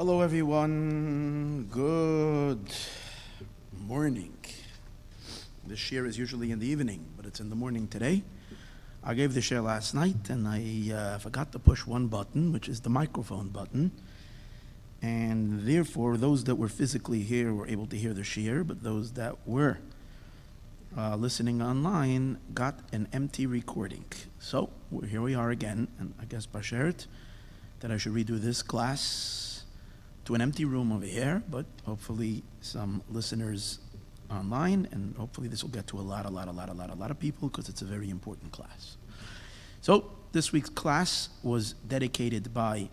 Hello everyone, good morning. The share is usually in the evening, but it's in the morning today. I gave the share last night and I forgot to push one button, which is the microphone button. And therefore, those that were physically here were able to hear the share, but those that were listening online got an empty recording. So here we are again, and I guess Bashert, that I should redo this class to an empty room over here, but hopefully some listeners online, and hopefully this will get to a lot of people because it's a very important class. So this week's class was dedicated by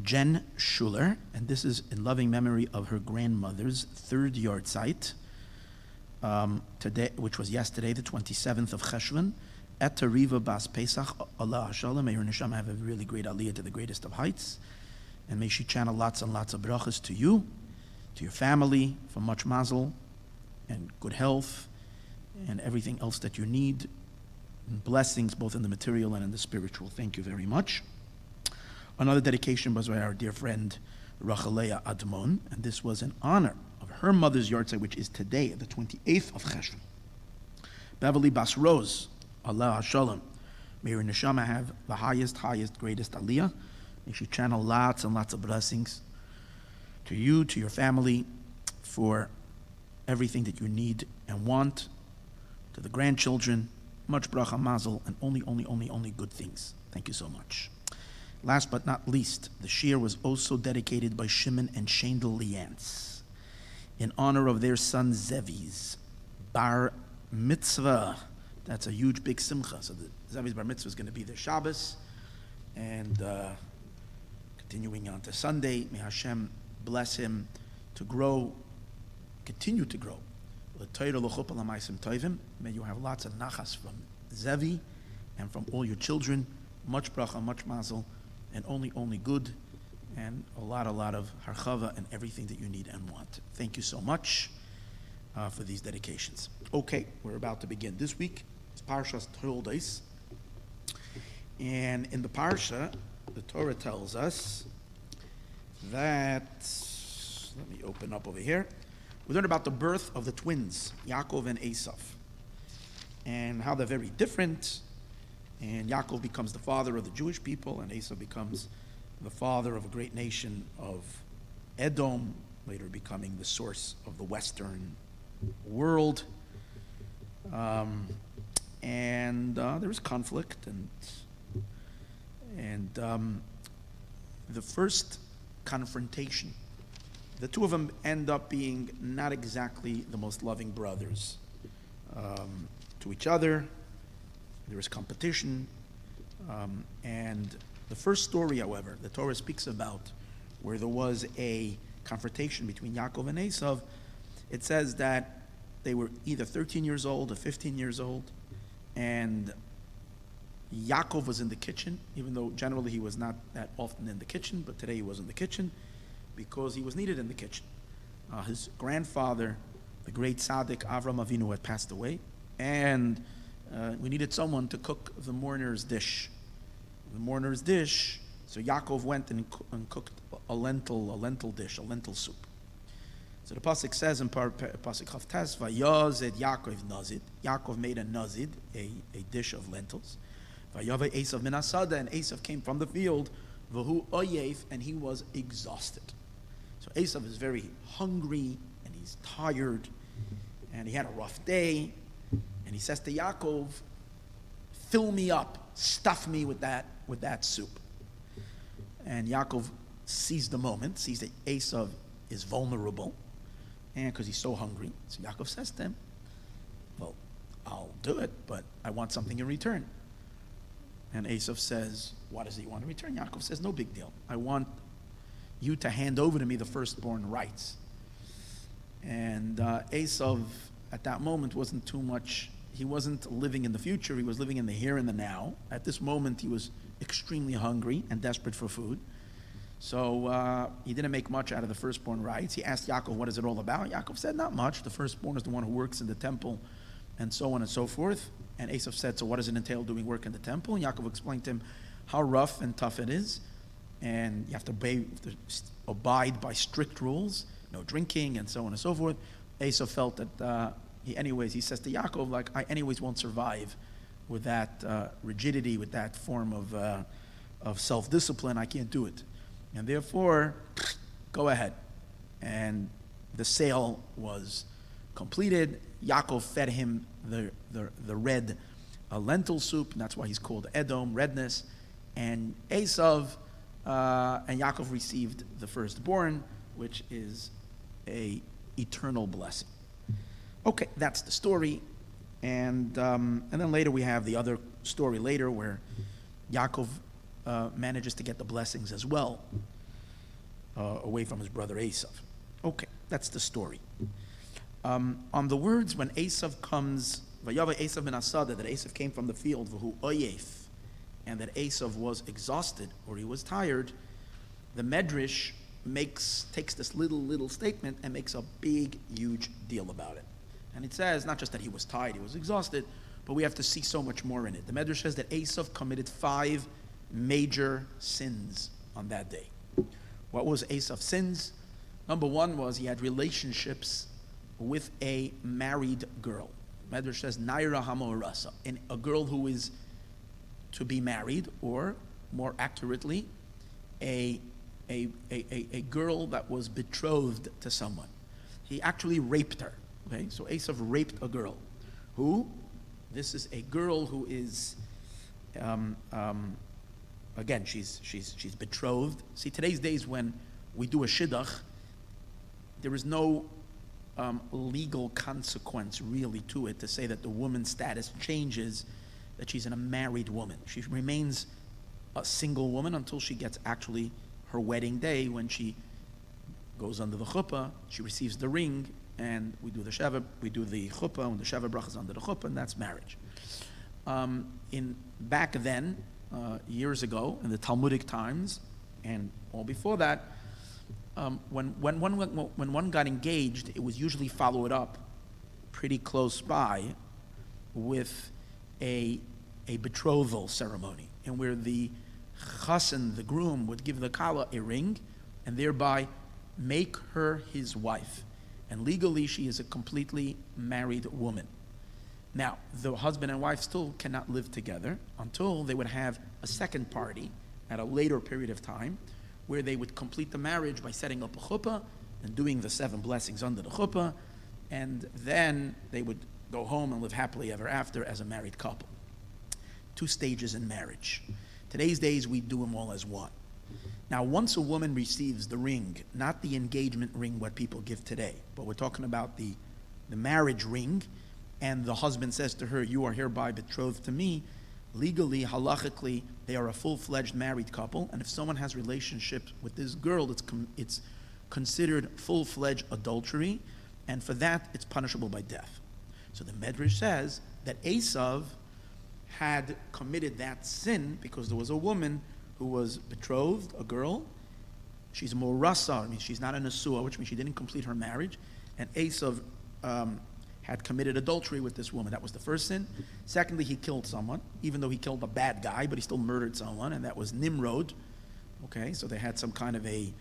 Jen Schuler, and this is in loving memory of her grandmother's third yahrzeit, today, which was yesterday, the 27th of Cheshvan, Et Tariva Bas Pesach, Allah Hashalom, may her neshama have a really great aliyah to the greatest of heights, and may she channel lots and lots of brachas to you, to your family, for much mazel, and good health, and everything else that you need, and blessings both in the material and in the spiritual. Thank you very much. Another dedication was by our dear friend Rachalea Admon, and this was in honor of her mother's yahrzeit, which is today, the 28th of Cheshvan. Beverly Bas Rose, Allah Hashalom, may her neshama have the highest, greatest aliyah. May she channel lots and lots of blessings to you, to your family, for everything that you need and want, to the grandchildren, much bracha mazel, and only good things. Thank you so much. Last but not least, the shir was also dedicated by Shimon and Shendel Liantz in honor of their son Zevi's bar mitzvah. That's a huge, big simcha. So the Zevi's bar mitzvah is going to be the Shabbos, and continuing on to Sunday. May Hashem bless him to grow, continue to grow. May you have lots of nachas from Zevi and from all your children. Much bracha, much mazel, and only good, and a lot of harchava and everything that you need and want. Thank you so much for these dedications. Okay, we're about to begin. This week is Parshas Toldos, and in the Parsha, the Torah tells us that, let me open up over here. We learn about the birth of the twins, Yaakov and Esau, and how they're very different. And Yaakov becomes the father of the Jewish people, and Esau becomes the father of a great nation of Edom, later becoming the source of the Western world. There is conflict, and the first confrontation, the two of them end up being not exactly the most loving brothers to each other. There is competition, and the first story, however, the Torah speaks about where there was a confrontation between Yaakov and Esau. It says that they were either 13 years old or 15 years old, and Yaakov was in the kitchen, even though generally he was not that often in the kitchen, but today he was in the kitchen because he was needed in the kitchen. His grandfather, the great tzaddik Avram Avinu, had passed away, and we needed someone to cook the mourner's dish. So Yaakov went and cooked a lentil dish, a lentil soup. So the pasuk says in pasuk Chavtes, Vayazed Yaakov nazid. Yaakov made a nazid, a dish of lentils. Vayave Esav min hasada, and Esav came from the field. Vahu oyef, and he was exhausted. So Esav is very hungry and he's tired, and he had a rough day. And he says to Yaakov, fill me up, stuff me with that soup. And Yaakov sees the moment, sees that Esau is vulnerable, and because he's so hungry. So Yaakov says to him, well, I'll do it, but I want something in return. And Esau says, what does he want in return? Yaakov says, no big deal. I want you to hand over to me the firstborn rights. And Esau, at that moment, wasn't too much. He wasn't living in the future, he was living in the here and the now. At this moment, he was extremely hungry and desperate for food. So he didn't make much out of the firstborn rights. He asked Yaakov, what is it all about? Yaakov said, not much. The firstborn is the one who works in the temple, and so on and so forth. And Esau said, so what does it entail doing work in the temple? And Yaakov explained to him how rough and tough it is. And you have to abide by strict rules, no drinking and so on and so forth. Esau felt that he says to Yaakov, like, I anyways won't survive with that rigidity, with that form of self-discipline. I can't do it. And therefore, go ahead. And the sale was completed. Yaakov fed him the red lentil soup, and that's why he's called Edom, redness. And Esau and Yaakov received the firstborn, which is a eternal blessing. Okay, that's the story. And then later we have the other story later where Yaakov manages to get the blessings as well away from his brother Esau. Okay, that's the story. On the words when Esau comes, Vayava Esau ben Asada, that Esau came from the field, V'hu oyef, and that Esau was exhausted or he was tired, the Medrash takes this little statement and makes a big, huge deal about it. And it says not just that he was tired, he was exhausted, but we have to see so much more in it. The Medrash says that Esau committed 5 major sins on that day. What was Esau's sins? Number 1 was he had relationships with a married girl. Medrash says Naira Hamorasa, a girl who is to be married, or more accurately, a girl that was betrothed to someone. He actually raped her. Okay, so Esau raped a girl. Who? This is a girl who is, again, she's betrothed. See, today's days when we do a shidduch, there is no legal consequence really to it to say that the woman's status changes, that she's a married woman. She remains a single woman until she gets actually her wedding day, when she goes under the chuppah, she receives the ring, and we do the chuppah and the sheva brachas under the chuppah, and that's marriage. Back then, years ago, in the Talmudic times, and all before that, when one got engaged, it was usually followed up pretty close by with a betrothal ceremony, and where the chassan, the groom, would give the kala a ring, and thereby make her his wife. And legally, she is a completely married woman. Now, the husband and wife still cannot live together until they would have a second party at a later period of time, where they would complete the marriage by setting up a chuppah and doing the 7 blessings under the chuppah, and then they would go home and live happily ever after as a married couple. 2 stages in marriage. Today's days, we do them all as one. Now, once a woman receives the ring, not the engagement ring, what people give today, but we're talking about the marriage ring, and the husband says to her, you are hereby betrothed to me, legally, halachically, they are a full-fledged married couple, and if someone has relationships with this girl, it's considered full-fledged adultery, and for that, it's punishable by death. So the Medrash says that Esau had committed that sin because there was a woman who was betrothed, a girl. She's a morasa, I mean, she's not a nesua, which means she didn't complete her marriage, and Esau had committed adultery with this woman. That was the first sin. Secondly, he killed someone, even though he killed a bad guy, but he still murdered someone, and that was Nimrod. Okay, so they had some kind of a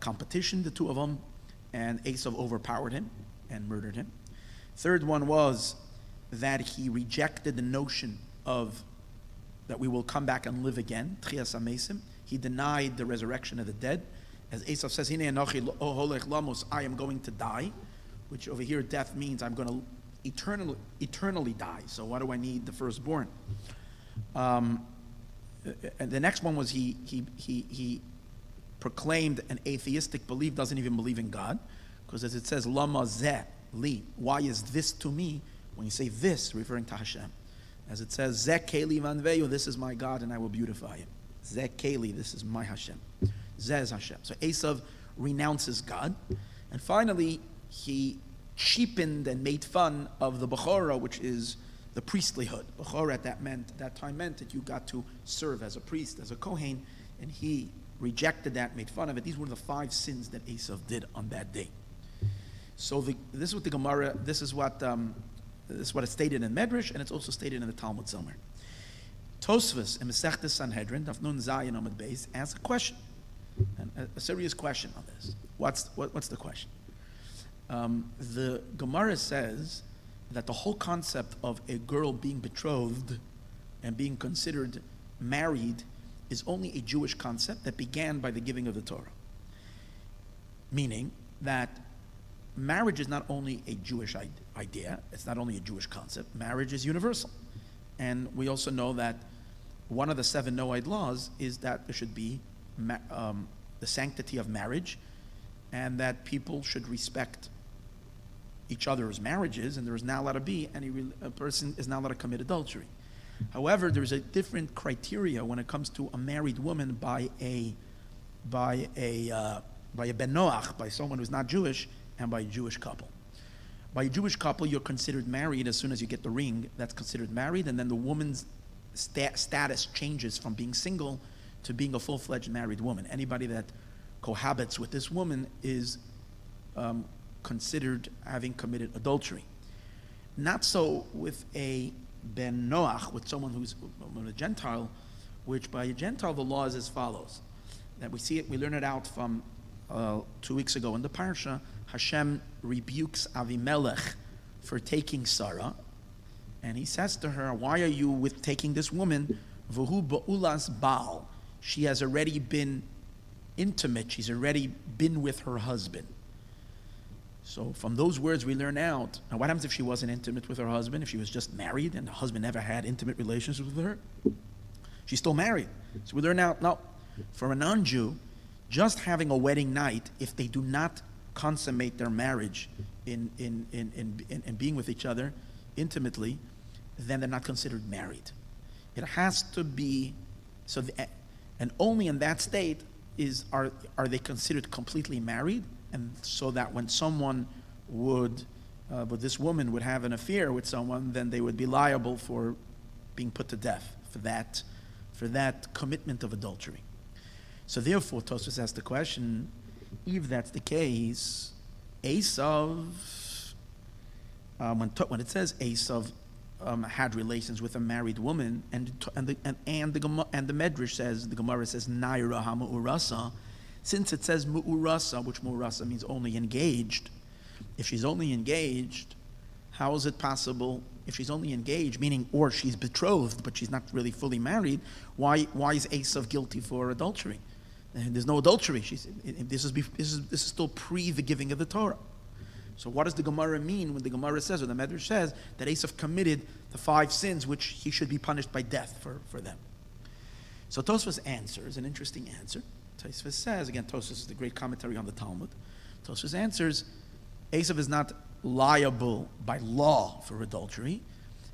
competition, the two of them, and Esau overpowered him and murdered him. Third one was that he rejected the notion of that we will come back and live again. Tchias hamesim. He denied the resurrection of the dead. As Esau says, Hine anochi holech lamos, I am going to die, which over here death means I'm going to eternally die. So why do I need the firstborn? And the next one was he proclaimed an atheistic belief, doesn't even believe in God, because as it says, lama zeh li, why is this to me? When you say this, referring to Hashem. As it says, Zeh Keli Vanveyu, this is my God and I will beautify him. Zeh Keli, this is my Hashem. Zeh is Hashem. So Esau renounces God. And finally, he cheapened and made fun of the Bechorah, which is the priestlyhood. Bechorah at that time meant that you got to serve as a priest, as a Kohen, and he rejected that, made fun of it. These were the 5 sins that Esau did on that day. So this is what the Gemara, this is what is stated in Medrash, and it's also stated in the Talmud somewhere. Tosfos in Masechtas Sanhedrin, Daf Nun Zayin Amud Beis, asks a question. And a serious question on this. What's the question? The Gemara says that the whole concept of a girl being betrothed and being considered married is only a Jewish concept that began by the giving of the Torah. Meaning that marriage is not only a Jewish idea, it's not only a Jewish concept, marriage is universal. And we also know that one of the 7 Noahide laws is that there should be the sanctity of marriage, and that people should respect each other's marriages, and there is not allowed to be a person is not allowed to commit adultery. However, there is a different criteria when it comes to a married woman by a ben Noach, by someone who's not Jewish, and by a Jewish couple. By a Jewish couple, you're considered married as soon as you get the ring. That's considered married, and then the woman's status changes from being single to being a full-fledged married woman. Anybody that cohabits with this woman is considered having committed adultery. Not so with a ben Noach, with someone who's a Gentile, which by a Gentile the law is as follows. That we learn it out from 2 weeks ago in the Parsha. Hashem rebukes Avimelech for taking Sarah, and he says to her, why are you taking this woman? V'hu ba'ulas Baal. She has already been intimate. She's already been with her husband. So from those words we learn out, now what happens if she wasn't intimate with her husband, if she was just married and the husband never had intimate relationships with her? She's still married. So we learn out, no, for a non-Jew, just having a wedding night, if they do not consummate their marriage in being with each other intimately, then they're not considered married. It has to be, and only in that state are they considered completely married, and so that when someone but this woman would have an affair with someone, then they would be liable for being put to death for that commitment of adultery. So therefore, Tosfos asks the question, if that's the case, Esau, when it says Esau had relations with a married woman, and the Medrash says, the Gemara says, Naira ha-mu'urasa, since it says mu'urasa, which mu'urasa means only engaged, if she's only engaged, how is it possible, if she's only engaged, meaning, or she's betrothed, but she's not really fully married, why is Esau guilty for adultery? And there's no adultery. This is still pre the giving of the Torah. So what does the Gemara mean when the Gemara says, or the Medrash says, that Esau committed the 5 sins which he should be punished by death for them? So Tosfos answers, an interesting answer. Tosfos says, again, Tosfos is the great commentary on the Talmud. Tosfos answers, Esau is not liable by law for adultery.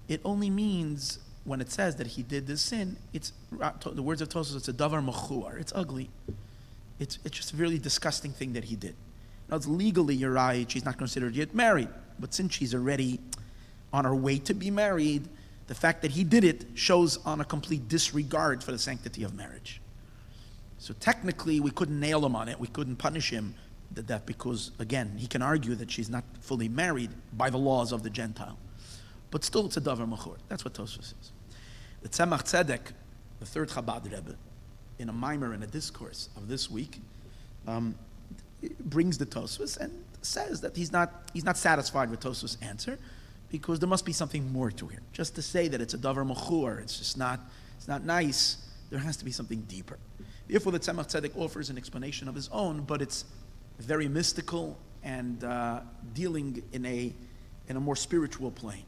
It only means, when it says that he did this sin, it's the words of Tosfos, it's a davar machuar. It's ugly. It's just a really disgusting thing that he did. Now, it's legally, you're right, she's not considered yet married. But since she's already on her way to be married, the fact that he did it shows on a complete disregard for the sanctity of marriage. So technically, we couldn't nail him on it. We couldn't punish him to death because, again, he can argue that she's not fully married by the laws of the Gentile. But still, it's a davar machur. That's what Tosfos says. The Tzemach Tzedek, the third Chabad Rebbe, in a mimer, in a discourse of this week, brings the Tosfos and says that he's not satisfied with Tosfos' answer because there must be something more to it. Just to say that it's a davar machur, it's not nice. There has to be something deeper. Therefore, the Tzemach Tzedek offers an explanation of his own, but it's very mystical and dealing in a more spiritual plane.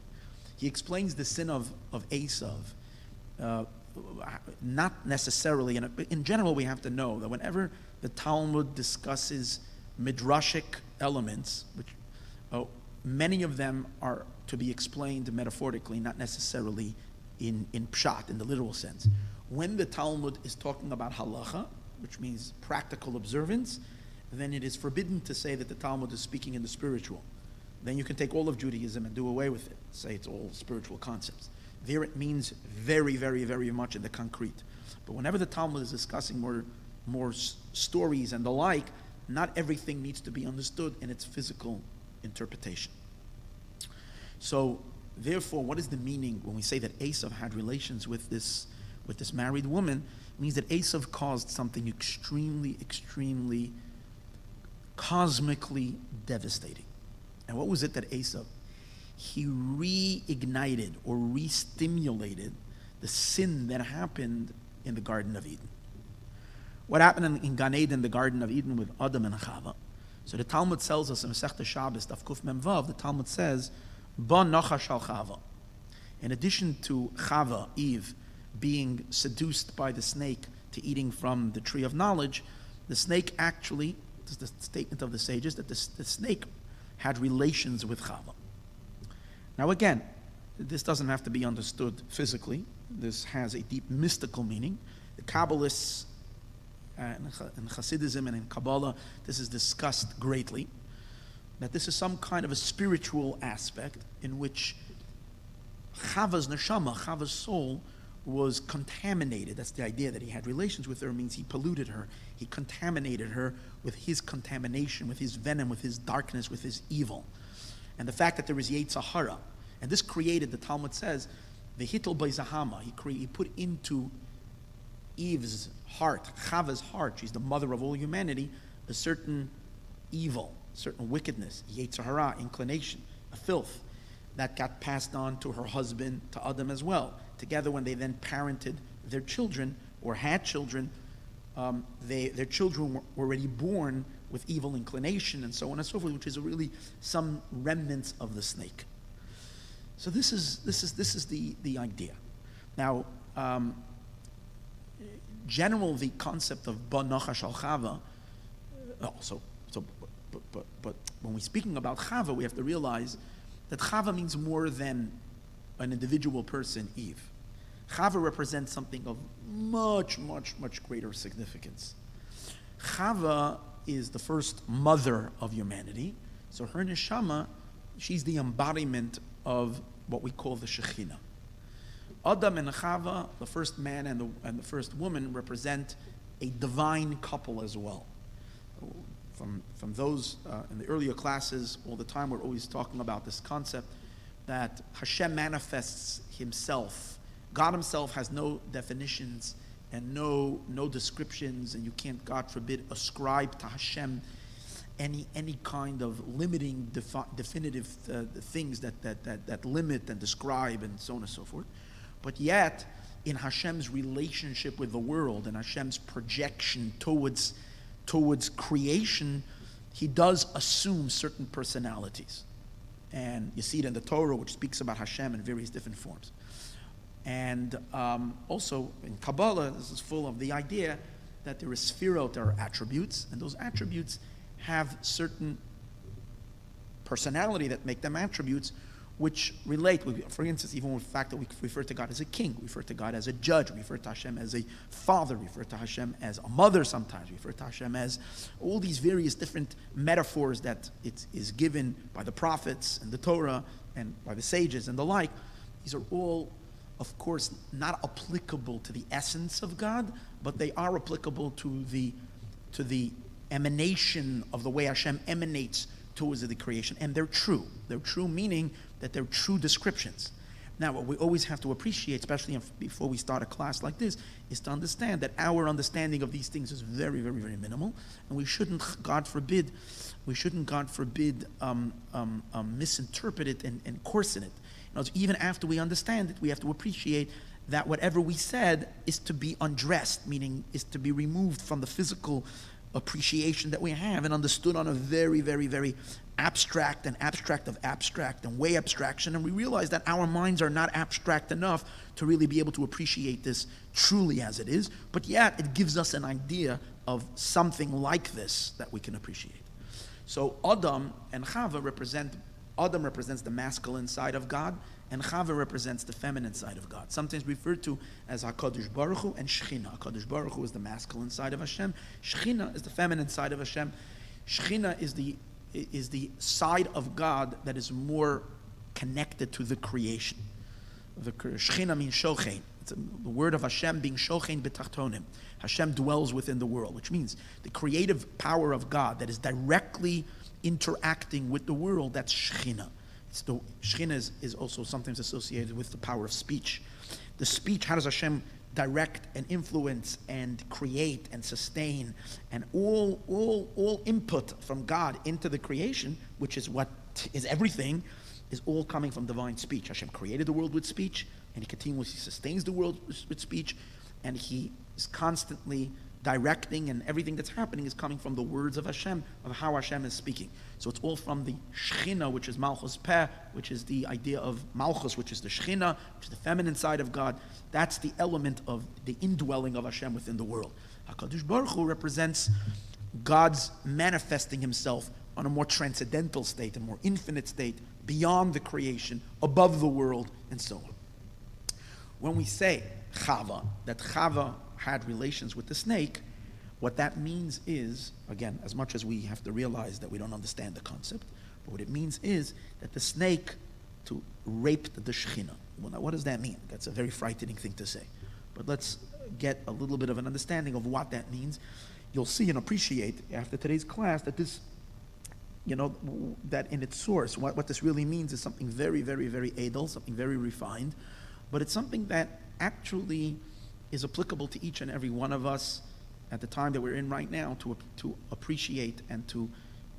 He explains the sin of Esau, not necessarily, in general we have to know that whenever the Talmud discusses midrashic elements, which many of them are to be explained metaphorically, not necessarily in pshat, in the literal sense. When the Talmud is talking about halacha, which means practical observance, then it is forbidden to say that the Talmud is speaking in the spiritual. Then you can take all of Judaism and do away with it, say it's all spiritual concepts. There it means very, very, very much in the concrete. But whenever the Talmud is discussing more stories and the like, not everything needs to be understood in its physical interpretation. So, therefore, what is the meaning when we say that Esau had relations with this with this married woman, means that Esau caused something extremely, extremely cosmically devastating. And what was it that Esau? He reignited or re-stimulated the sin that happened in the Garden of Eden. What happened in Gan Eden, the Garden of Eden, with Adam and Chava? So the Talmud tells us in Masechta Shabbos, Daf Kuf Mem Vav, the Talmud says, Ba Nocha Shal Chava. In addition to Chava, Eve, being seduced by the snake to eating from the tree of knowledge, the snake actually, this is the statement of the sages, that the snake had relations with Chava. Now again, this doesn't have to be understood physically. This has a deep mystical meaning. The Kabbalists in Hasidism and in Kabbalah, this is discussed greatly, that this is some kind of a spiritual aspect in which Chava's neshama, Chava's soul, was contaminated. That's the idea, that he had relations with her, means he polluted her. He contaminated her with his contamination, with his venom, with his darkness, with his evil. And the fact that there is Yetzer Hara, and this created, the Talmud says, the Hittel Beizahama, he put into Eve's heart, Chava's heart, she's the mother of all humanity, a certain evil, certain wickedness, Yetzer Hara, inclination, a filth, that got passed on to her husband, to Adam as well. Together, when they then parented their children, or had children, their children were already born with evil inclination, and so on and so forth, which is really some remnants of the snake. So this is the idea. Now, general, the concept of Ba Nocha Shal Chava. But when we're speaking about Chava, we have to realize that Chava means more than an individual person, Eve. Chava represents something of much, much, much greater significance. Chava is the first mother of humanity, so her neshama, she's the embodiment of what we call the Shekhinah. Adam and Chava, the first man and the first woman, represent a divine couple as well. From those in the earlier classes, all the time we're always talking about this concept that Hashem manifests himself. God himself has no definitions and no descriptions, and you can't, God forbid, ascribe to Hashem any kind of limiting, definitive things that limit and describe and so on and so forth. But yet, in Hashem's relationship with the world and Hashem's projection towards creation, he does assume certain personalities. And you see it in the Torah, which speaks about Hashem in various different forms. And also in Kabbalah, this is full of the idea that there is sphirot, there are attributes, and those attributes have certain personality that make them attributes, which relate, for instance, even with the fact that we refer to God as a king, we refer to God as a judge, we refer to Hashem as a father, we refer to Hashem as a mother sometimes, we refer to Hashem as all these various different metaphors that it is given by the prophets and the Torah and by the sages and the like. These are all, of course, not applicable to the essence of God, but they are applicable to the emanation of the way Hashem emanates towards the creation. And they're true. They're true, meaning that they're true descriptions. Now, what we always have to appreciate, especially before we start a class like this, is to understand that our understanding of these things is very, very, very minimal, and we shouldn't, God forbid, misinterpret it and coarsen it. Even after we understand it, we have to appreciate that whatever we said is to be undressed, meaning is to be removed from the physical appreciation that we have and understood on a very, very, very abstract and abstract of abstract and way abstraction. And we realize that our minds are not abstract enough to really be able to appreciate this truly as it is, but yet it gives us an idea of something like this that we can appreciate. So Adam and Chava Adam represents the masculine side of God, and Chava represents the feminine side of God. Sometimes referred to as HaKadosh Baruch Hu and Shechina. HaKadosh Baruch Hu is the masculine side of Hashem. Shechina is the feminine side of Hashem. Shechina is the side of God that is more connected to the creation. Shechina means shochein. It's the word of Hashem being shochein b'tachtonim. Hashem dwells within the world, which means the creative power of God that is directly interacting with the world, that's Shechina. Shechina is also sometimes associated with the power of speech. The speech, how does Hashem direct and influence and create and sustain, and all input from God into the creation, which is what is everything, is all coming from divine speech. Hashem created the world with speech, and he continuously sustains the world with speech, and he is constantly directing, and everything that's happening is coming from the words of Hashem, of how Hashem is speaking. So it's all from the Shechina, which is Malchus Peh, which is the idea of Malchus, which is the Shechina, which is the feminine side of God. That's the element of the indwelling of Hashem within the world. HaKadosh Baruch Hu represents God's manifesting himself on a more transcendental state, a more infinite state, beyond the creation, above the world, and so on. When we say Chava, that Chava had relations with the snake, what that means is, again, as much as we have to realize that we don't understand the concept, but what it means is that the snake raped the Shechina. Well, now what does that mean? That's a very frightening thing to say. But let's get a little bit of an understanding of what that means. You'll see and appreciate after today's class that this, that in its source, what this really means is something very, very, very edel, something very refined, but it's something that actually is applicable to each and every one of us at the time that we're in right now to appreciate and to,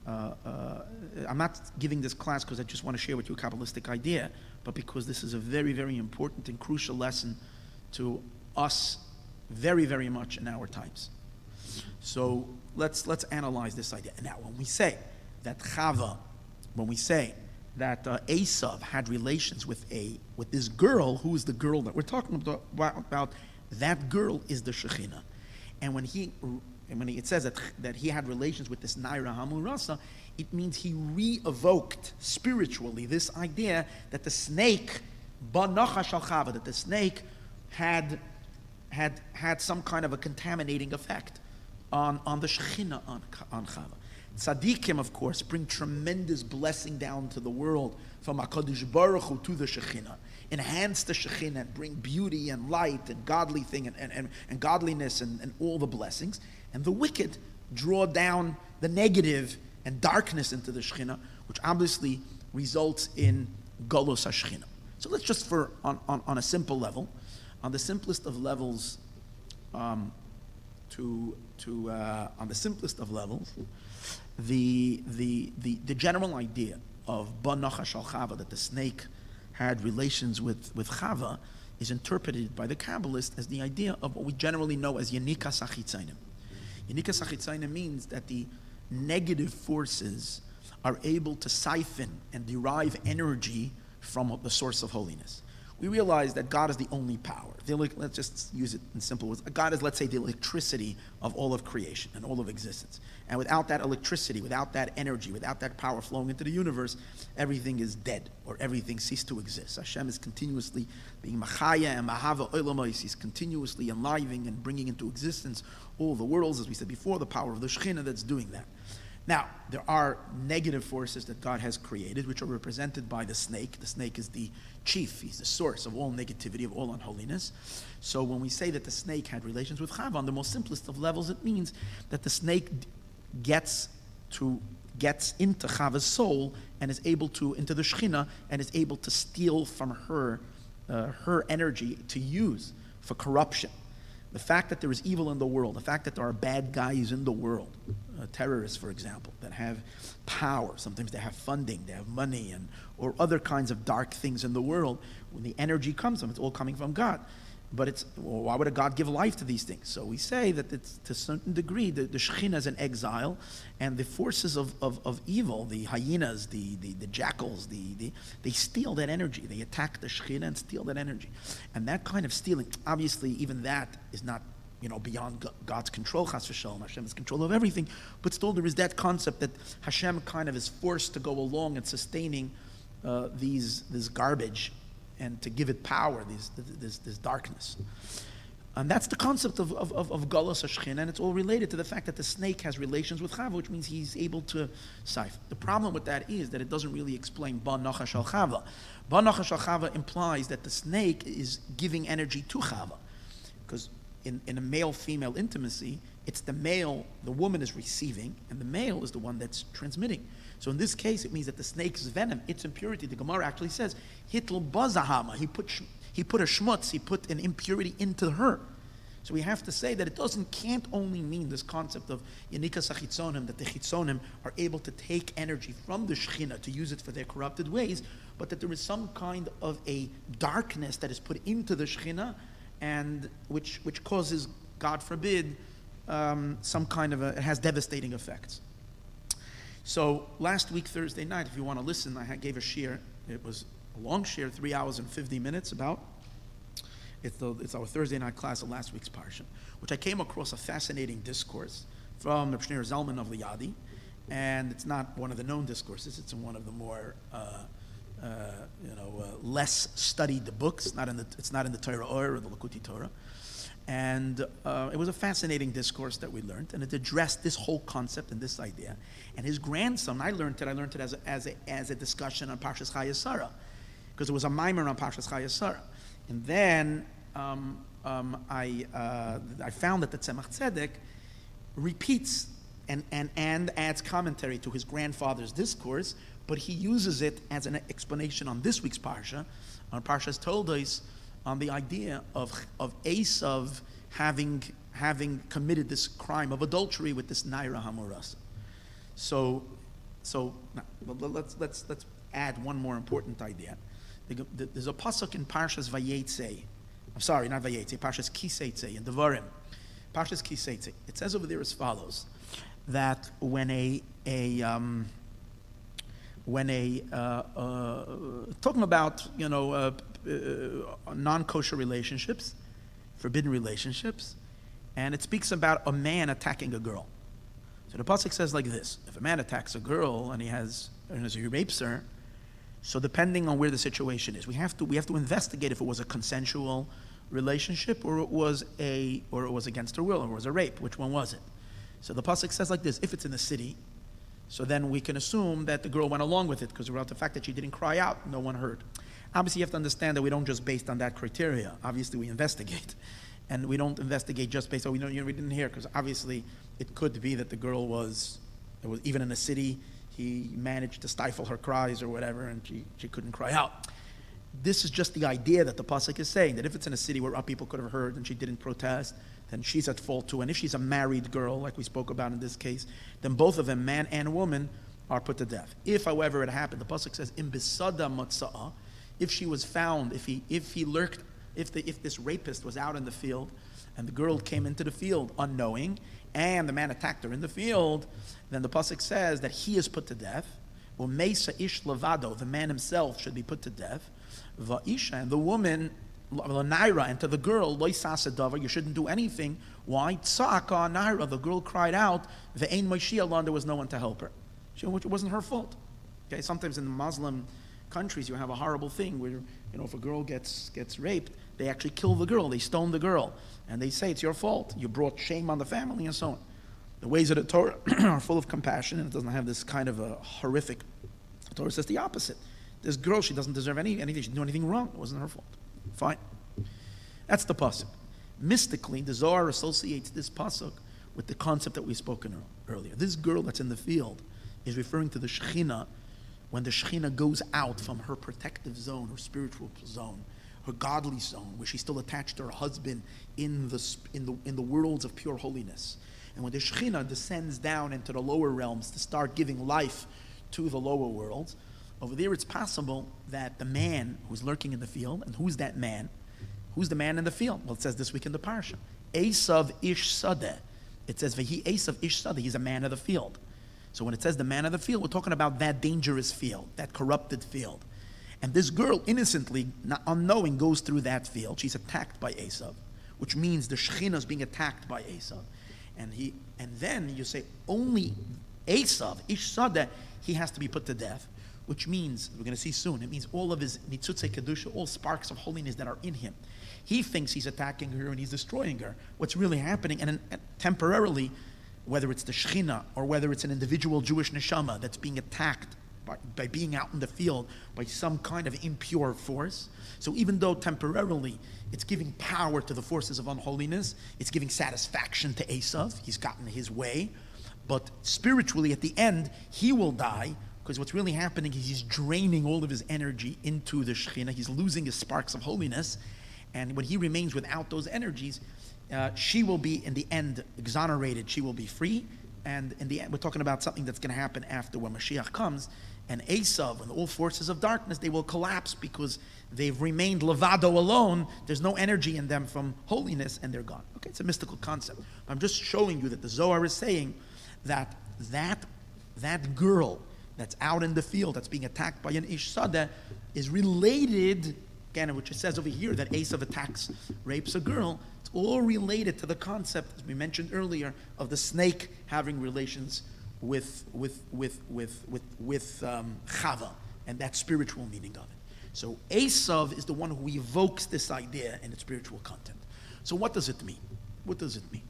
I'm not giving this class because I just want to share with you a Kabbalistic idea, but because this is a very, very important and crucial lesson to us very, very much in our times. So let's analyze this idea. Now, when we say that Chava, when we say that Esau had relations with this girl, who is the girl that we're talking about, that girl is the Shechina. And when it says that he had relations with this Naira Hamurasa, it means he re-evoked spiritually this idea that the snake, Banachash al-Chava, that the snake had some kind of a contaminating effect on the Shechina, on Chava. Tzaddikim, of course, bring tremendous blessing down to the world from HaKadosh Baruch Hu to the Shechina. Enhance the Shekhinah and bring beauty and light and godly thing and godliness and all the blessings. And the wicked draw down the negative and darkness into the Shekhinah, which obviously results in Golos HaShekhinah. So let's just on a simple level, on the simplest of levels, on the simplest of levels, the general idea of Banachash al Chava, that the snake had relations with Chava, is interpreted by the Kabbalists as the idea of what we generally know as Yanikas HaChitzainim. Yanikas HaChitzainim means that the negative forces are able to siphon and derive energy from the source of holiness. We realize that God is the only power. Let's just use it in simple words. God is, let's say, the electricity of all of creation and all of existence. And without that electricity, without that energy, without that power flowing into the universe, everything is dead, or everything ceased to exist. Hashem is continuously being Machaya and Mahava Olamais. He's continuously enlivening and bringing into existence all the worlds, as we said before, the power of the Shekhinah that's doing that. Now, there are negative forces that God has created, which are represented by the snake. The snake is the chief. He's the source of all negativity, of all unholiness. So when we say that the snake had relations with Chava, on the most simplest of levels, it means that the snake gets into Chava's soul and is able to, into the Shekhinah, and is able to steal from her energy to use for corruption. The fact that there is evil in the world, the fact that there are bad guys in the world, terrorists, for example, that have power, sometimes they have funding, they have money, or other kinds of dark things in the world, when the energy comes from, it's all coming from God. But why would a God give life to these things? So we say that it's, to a certain degree, the Shekhinah is in exile, and the forces of evil, the hyenas, the jackals, they steal that energy. They attack the Shekhinah and steal that energy. And that kind of stealing, obviously, even that is not beyond God's control, chas v'shalom. Hashem has control of everything, but still there is that concept that Hashem kind of is forced to go along and sustaining this garbage, and to give it power, this darkness. And that's the concept of Golos HaShekhinah, and it's all related to the fact that the snake has relations with Chava, which means he's able to siphon. The problem with that is that it doesn't really explain Ba Nachash al Chava. Ba Nachash al Chava implies that the snake is giving energy to Chava, because in a male-female intimacy, it's the male, the woman is receiving, and the male is the one that's transmitting. So in this case, it means that the snake's venom, its impurity, the Gemara actually says, Hitl Bazahama, He put a shmutz, he put an impurity into her. So we have to say that it can't only mean this concept of Yanikas HaChitzonim, that the Chitzonim are able to take energy from the Shechina to use it for their corrupted ways, but that there is some kind of a darkness that is put into the Shechina, and which causes, God forbid, some kind of it has devastating effects. So last week, Thursday night, if you want to listen, I gave a shir. It was a long shir, 3 hours and 50 minutes about. It's our Thursday night class of last week's parsha, which I came across a fascinating discourse from the Shneur Zalman of Liadi, and it's not one of the known discourses. It's in one of the more less studied books. It's not in the Torah or the Lakuti Torah, and it was a fascinating discourse that we learned, and it addressed this whole concept and this idea. And his grandson, I learned it as a discussion on Parshas Chayei Sarah, because it was a mimer on Parshas Chayei Sarah. And then I found that the Tzemach Tzedek repeats and adds commentary to his grandfather's discourse, but he uses it as an explanation on this week's parsha, on Parshas Toldos, on the idea of Esau having committed this crime of adultery with this Naira Hamurasa. So let's add one more important idea. There's a pasuk in Parshas Vayetze. I'm sorry, not Vayetze. Parshas Kiseitze in Devarim. Parshas Kiseitze. It says over there as follows: that when talking about non-kosher relationships, forbidden relationships, and it speaks about a man attacking a girl. So the pasuk says like this: if a man attacks a girl and he rapes her. So depending on where the situation is, we have to investigate if it was a consensual relationship or it was against her will or it was a rape. Which one was it? So the pasuk says like this: if it's in the city, so then we can assume that the girl went along with it because without the fact that she didn't cry out, no one heard. Obviously, you have to understand that we don't just based on that criteria. Obviously, we investigate, and we don't investigate just based on we didn't hear, because obviously it could be that the girl was even in the city. He managed to stifle her cries or whatever, and she couldn't cry out. This is just the idea that the pasuk is saying, that if it's in a city where people could have heard and she didn't protest, then she's at fault too. And if she's a married girl, like we spoke about in this case, then both of them, man and woman, are put to death. If, however, it happened, the pasuk says, "Im besada matza'a," if she was found, if this rapist was out in the field, and the girl came into the field unknowing, and the man attacked her in the field, then the pasuk says that he is put to death. Well, meisa ish levado, the man himself should be put to death. Va'isha, and the woman, naira, and to the girl, lo yisasa davar, you shouldn't do anything. Why? Tzaka naira, the girl cried out, ve'ein moishiyah, there was no one to help her. It wasn't her fault. Okay, sometimes in the Muslim countries you have a horrible thing where if a girl gets raped, they actually kill the girl, they stone the girl, and they say it's your fault. You brought shame on the family and so on. The ways of the Torah are full of compassion, and it doesn't have this kind of a horrific. The Torah says the opposite. This girl, she doesn't deserve anything. She didn't do anything wrong. It wasn't her fault. Fine. That's the pasuk. Mystically, the Zohar associates this pasuk with the concept that we've spoken earlier. This girl that's in the field is referring to the Shechina, when the Shechina goes out from her protective zone, her spiritual zone, her godly zone, where she's still attached to her husband in the worlds of pure holiness. And when the Shechina descends down into the lower realms to start giving life to the lower worlds, over there it's possible that the man who's lurking in the field, and who's that man? Who's the man in the field? Well, it says this week in the parsha, Esau ish sadeh. It says, Vehi Esau ish sadeh, he's a man of the field. So when it says the man of the field, we're talking about that dangerous field, that corrupted field. And this girl, innocently, not unknowing, goes through that field. She's attacked by Esau, which means the Shechina is being attacked by Esau. And then you say, only Esau, Ish Sadeh, he has to be put to death, which means, we're going to see soon, it means all of his Nitzutze Kedusha, all sparks of holiness that are in him. He thinks he's attacking her and he's destroying her. What's really happening, and temporarily, whether it's the Shechina or whether it's an individual Jewish neshama that's being attacked by being out in the field by some kind of impure force. So even though temporarily it's giving power to the forces of unholiness, it's giving satisfaction to Esau, he's gotten his way, but spiritually at the end, he will die Because what's really happening is he's draining all of his energy into the Shekhinah. He's losing his sparks of holiness. And when he remains without those energies, she will be, in the end, exonerated. She will be free. And in the end, we're talking about something that's going to happen after when Mashiach comes. And Esau and all forces of darkness, they will collapse because they've remained levado alone. There's no energy in them from holiness, and they're gone. Okay, it's a mystical concept. I'm just showing you that the Zohar is saying that that girl that's out in the field, that's being attacked by an Ish Sadeh, is related, again, which it says over here, that Esau attacks, rapes a girl. It's all related to the concept, as we mentioned earlier, of the snake having relations with Chava, and that spiritual meaning of it. So Esau is the one who evokes this idea in its spiritual content. So what does it mean? What does it mean?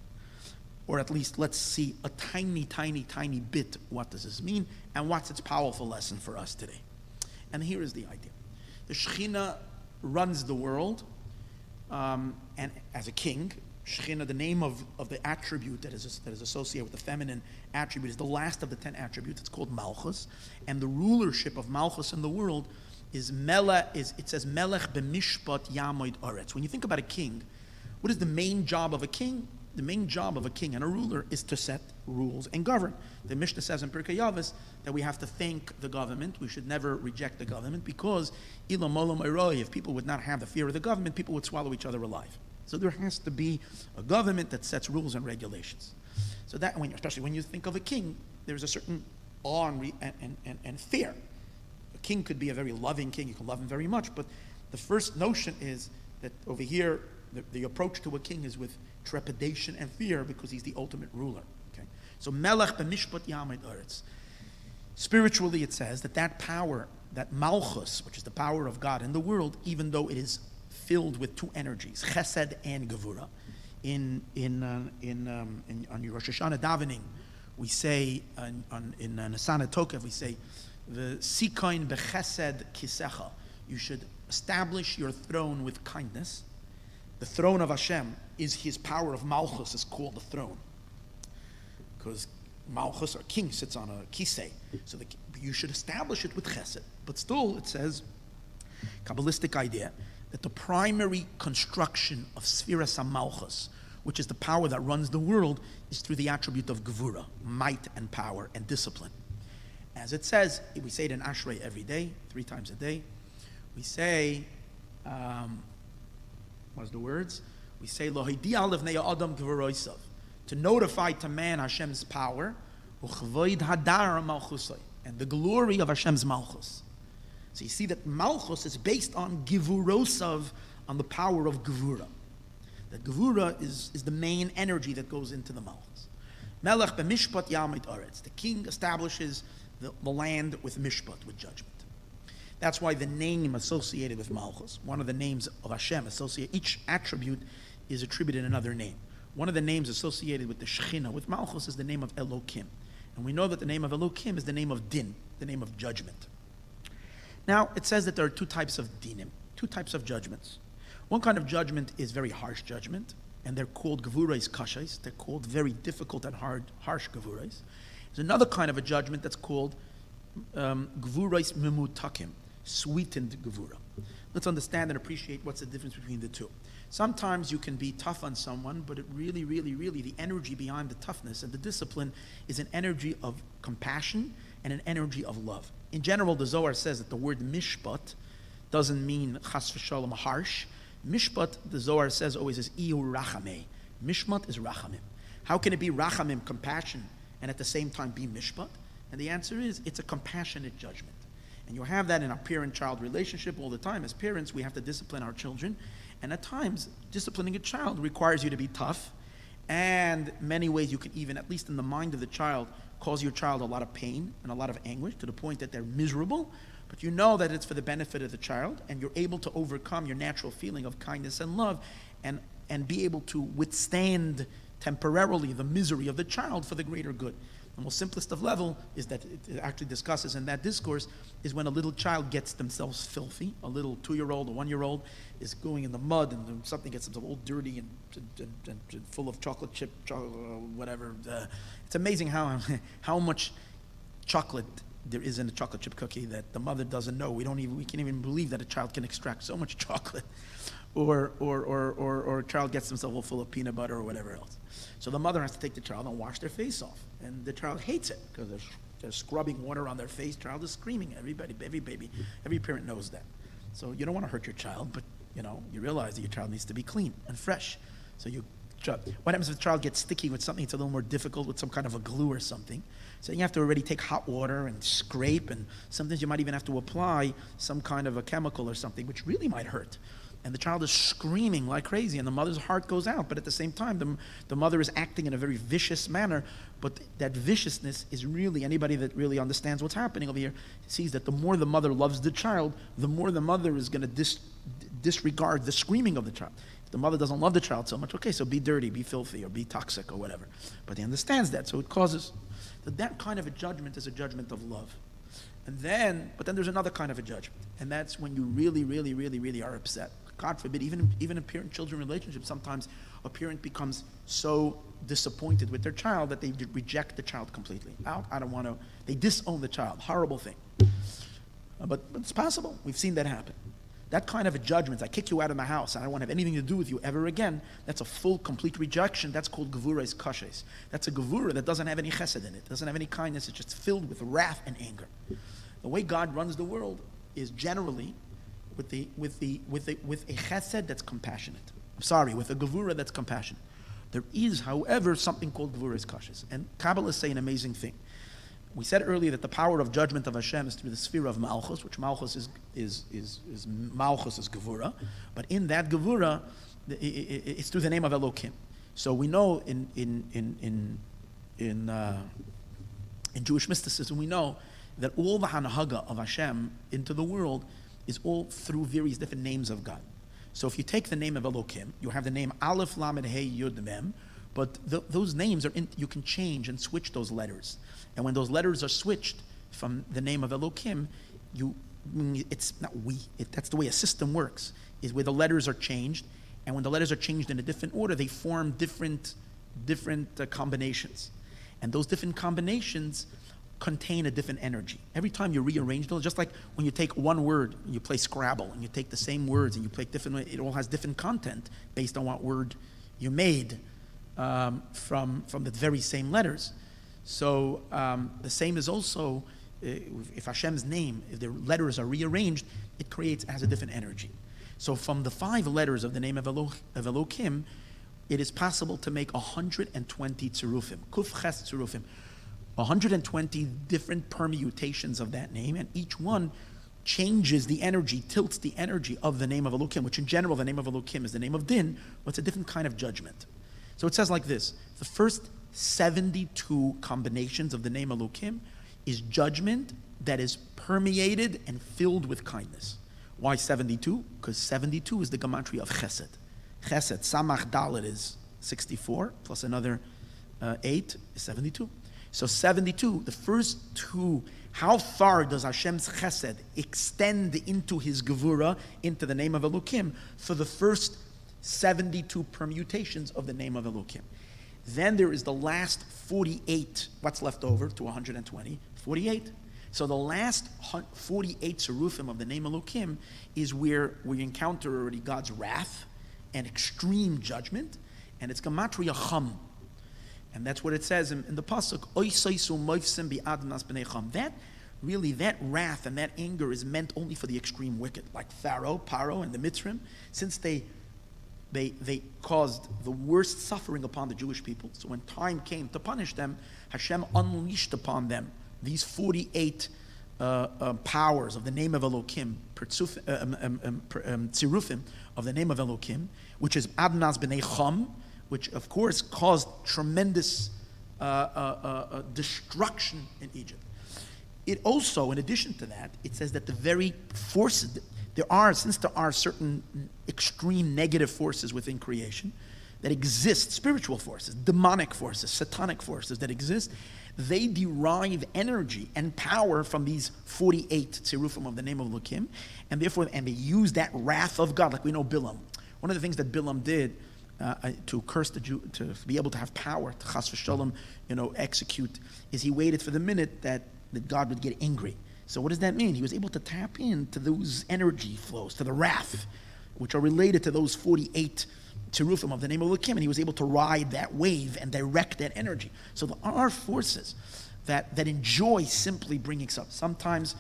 Or at least let's see a tiny, tiny, tiny bit what does this mean, and what's its powerful lesson for us today. And here is the idea. The Shekhinah runs the world, and as a king, Shekhinah, the name of the attribute that is associated with the feminine attribute, is the last of the 10 attributes. It's called Malchus, and the rulership of Malchus in the world is it says Melech b'mishpat yamoid oretz. When you think about a king, what is the main job of a king? The main job of a king and a ruler is to set rules and govern. The Mishnah says in Pirkei Avos that we have to thank the government. We should never reject the government, because if people would not have the fear of the government, people would swallow each other alive. So there has to be a government that sets rules and regulations. So that, especially when you think of a king, there's a certain awe and fear. A king could be a very loving king. You can love him very much. But the first notion is that over here, the approach to a king is with trepidation and fear, because he's the ultimate ruler. Okay? So Melech b'mishpat yamed oretz. Spiritually, it says that power, that Malchus, which is the power of God in the world, even though it is filled with two energies, Chesed and Gevura. On Rosh Hashanah davening, we say in Nasana Tokev, we say the Sikoin b'Chesed Kisecha. You should establish your throne with kindness. The throne of Hashem is his power of Malchus, is called the throne, because Malchus, or king, sits on a kisei. So you should establish it with Chesed. But still, it says, Kabbalistic idea, that the primary construction of Sfiras HaMalchus, which is the power that runs the world, is through the attribute of Gevura, might and power and discipline. As it says, we say it in Ashrei every day, 3 times a day. We say, what's the words? We say, Lo hidiah levnei adam gevurosav, to notify to man Hashem's power, uchvoid hadar malchusay, and the glory of Hashem's malchus. So you see that malchus is based on gevurosav, on the power of gevura. That gevura is the main energy that goes into the malchus. Melech b'mishpat yamed oretz. The king establishes the land with mishpat, with judgment. That's why the name associated with Malchus, one of the names of Hashem, each attribute is attributed another name. One of the names associated with the Shekhinah, with Malchus, is the name of Elokim. And we know that the name of Elokim is the name of Din, the name of judgment. Now, it says that there are 2 types of dinim, 2 types of judgments. One kind of judgment is very harsh judgment, and they're called gevurais kashais. They're called very difficult and harsh gevurais. There's another kind of a judgment that's called gevurais memutakim, sweetened gevura. Let's understand and appreciate what's the difference between the two. Sometimes you can be tough on someone, but it really, the energy behind the toughness and the discipline is an energy of compassion and an energy of love. In general, the Zohar says that the word mishpat doesn't mean chas v'shalom harsh. Mishpat, the Zohar says always, is iu rachamei. Mishpat is rachamim. How can it be rachamim, compassion, and at the same time be mishpat? And the answer is, it's a compassionate judgment. And you have that in our parent-child relationship all the time. As parents, we have to discipline our children. And at times, disciplining a child requires you to be tough. And in many ways, you can even, at least in the mind of the child, cause your child a lot of pain and a lot of anguish to the point that they're miserable. But you know that it's for the benefit of the child, and you're able to overcome your natural feeling of kindness and love and be able to withstand temporarily the misery of the child for the greater good. The most simplest of level is that it actually discusses in that discourse is when a little child gets themselves filthy. A little 2-year-old or 1-year-old is going in the mud and something gets themselves all dirty and full of chocolate chip, whatever. It's amazing how much chocolate there isn't a chocolate chip cookie that the mother doesn't know. We can't even believe that a child can extract so much chocolate, or a child gets himself all full of peanut butter or whatever else. So the mother has to take the child and wash their face off, and the child hates it because they're scrubbing water on their face. Child is screaming. Every baby, every parent knows that. So you don't want to hurt your child, but you realize that your child needs to be clean and fresh. So what happens if the child gets sticky with something? It's a little more difficult with some kind of a glue or something. So you have to already take hot water and scrape, and sometimes you might even have to apply some kind of a chemical or something, which really might hurt. And the child is screaming like crazy, and the mother's heart goes out. But at the same time, the mother is acting in a very vicious manner. But that viciousness is really, anybody that really understands what's happening over here sees that the more the mother loves the child, the more the mother is going to disregard the screaming of the child. If the mother doesn't love the child so much, okay, so be dirty, be filthy, or be toxic, or whatever. But he understands that, so it causes that kind of a judgment is a judgment of love. But then there's another kind of a judgment, and that's when you really, really, really, really are upset. God forbid, even in parent-children relationships, sometimes a parent becomes so disappointed with their child that they reject the child completely. I don't want to. They disown the child. Horrible thing. But it's possible. We've seen that happen. That kind of a judgment, I kick you out of my house, and I don't want to have anything to do with you ever again, that's a full, complete rejection. That's called gevuras kashes. That's a gevura that doesn't have any chesed in it, doesn't have any kindness, it's just filled with wrath and anger. The way God runs the world is generally with a chesed that's compassionate. With a gevura that's compassionate. There is, however, something called gevuras kashes. And Kabbalists say an amazing thing. We said earlier that the power of judgment of Hashem is through the sphere of Malchus, which Malchus is Malchus is Gevura, but in that Gevura, it's through the name of Elokim. So we know in Jewish mysticism, we know that all the Hanahaga of Hashem into the world is all through various different names of God. So if you take the name of Elokim, you have the name Aleph Lamed Hey Yud Mem, but those names you can change and switch those letters. And when those letters are switched from the name of Elokim, that's the way a system works, is where the letters are changed, and when the letters are changed in a different order, they form different combinations. And those different combinations contain a different energy. Every time you rearrange those, just like when you take one word, you play Scrabble, and you take the same words and you play different, it all has different content based on what word you made from the very same letters. So the same is also, if Hashem's name, if the letters are rearranged, it has a different energy. So from the 5 letters of the name of Elokim, it is possible to make 120 tzirufim, kuf ches tzirufim, 120 different permutations of that name, and each one changes the energy, tilts the energy of the name of Elokim, which in general, the name of Elokim is the name of Din, but it's a different kind of judgment. So it says like this: the first 72 combinations of the name Elokim is judgment that is permeated and filled with kindness. Why 72? Because 72 is the gematria of Chesed. Chesed, Samach Dalet is 64, plus another 8 is 72. So 72, the first 2, how far does Hashem's Chesed extend into his Gevura, into the name of Elokim, for the first 72 permutations of the name of Elokim. Then there is the last 48, what's left over to 120? 48. So the last 48 tzirufim of the name Elokim is where we encounter already God's wrath and extreme judgment, and it's gematria cham. And that's what it says in the pasuk, Oisaisu moifsim bi'adnas b'nei cham. That wrath and that anger is meant only for the extreme wicked, like Paro, and the Mitzrim, since they caused the worst suffering upon the Jewish people. So when time came to punish them, Hashem unleashed upon them these 48 powers of the name of Elokim, tzirufim of the name of Elokim, which is Adnas b'nei Cham, which of course caused tremendous destruction in Egypt. It also, in addition to that, it says that the very forces, since there are certain extreme negative forces within creation that exist, spiritual forces, demonic forces, satanic forces that exist, they derive energy and power from these 48 tzirufim of the name of Elokim, and they use that wrath of God, like we know Bilam. One of the things that Bilam did to curse the Jew, to be able to have power, to chas v'shalom, execute, is he waited for the minute that that God would get angry. So what does that mean? He was able to tap into those energy flows, to the wrath, which are related to those 48 terufim of the name of Elohim, and he was able to ride that wave and direct that energy. So there are forces that enjoy simply bringing stuff. Sometimes,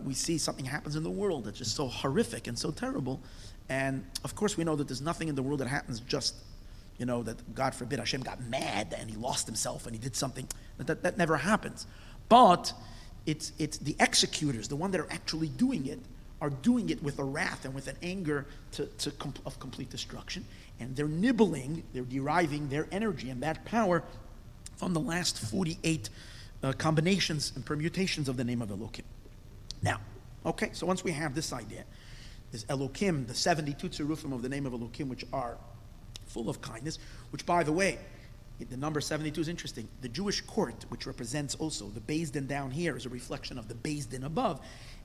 we see something happens in the world that's just so horrific and so terrible, and of course we know that there's nothing in the world that happens just, that God forbid Hashem got mad and he lost himself and he did something. That never happens. But it's the executors, the one that are actually doing it, are doing it with a wrath and with an anger of complete destruction. And they're deriving their energy and that power from the last 48 combinations and permutations of the name of Elohim. Now, okay, so once we have this idea, there's Elohim, the 72 tzerufim of the name of Elohim, which are full of kindness, which, by the way, the number 72 is interesting. The Jewish court, which represents also the Beis Din down here, is a reflection of the Beis Din above.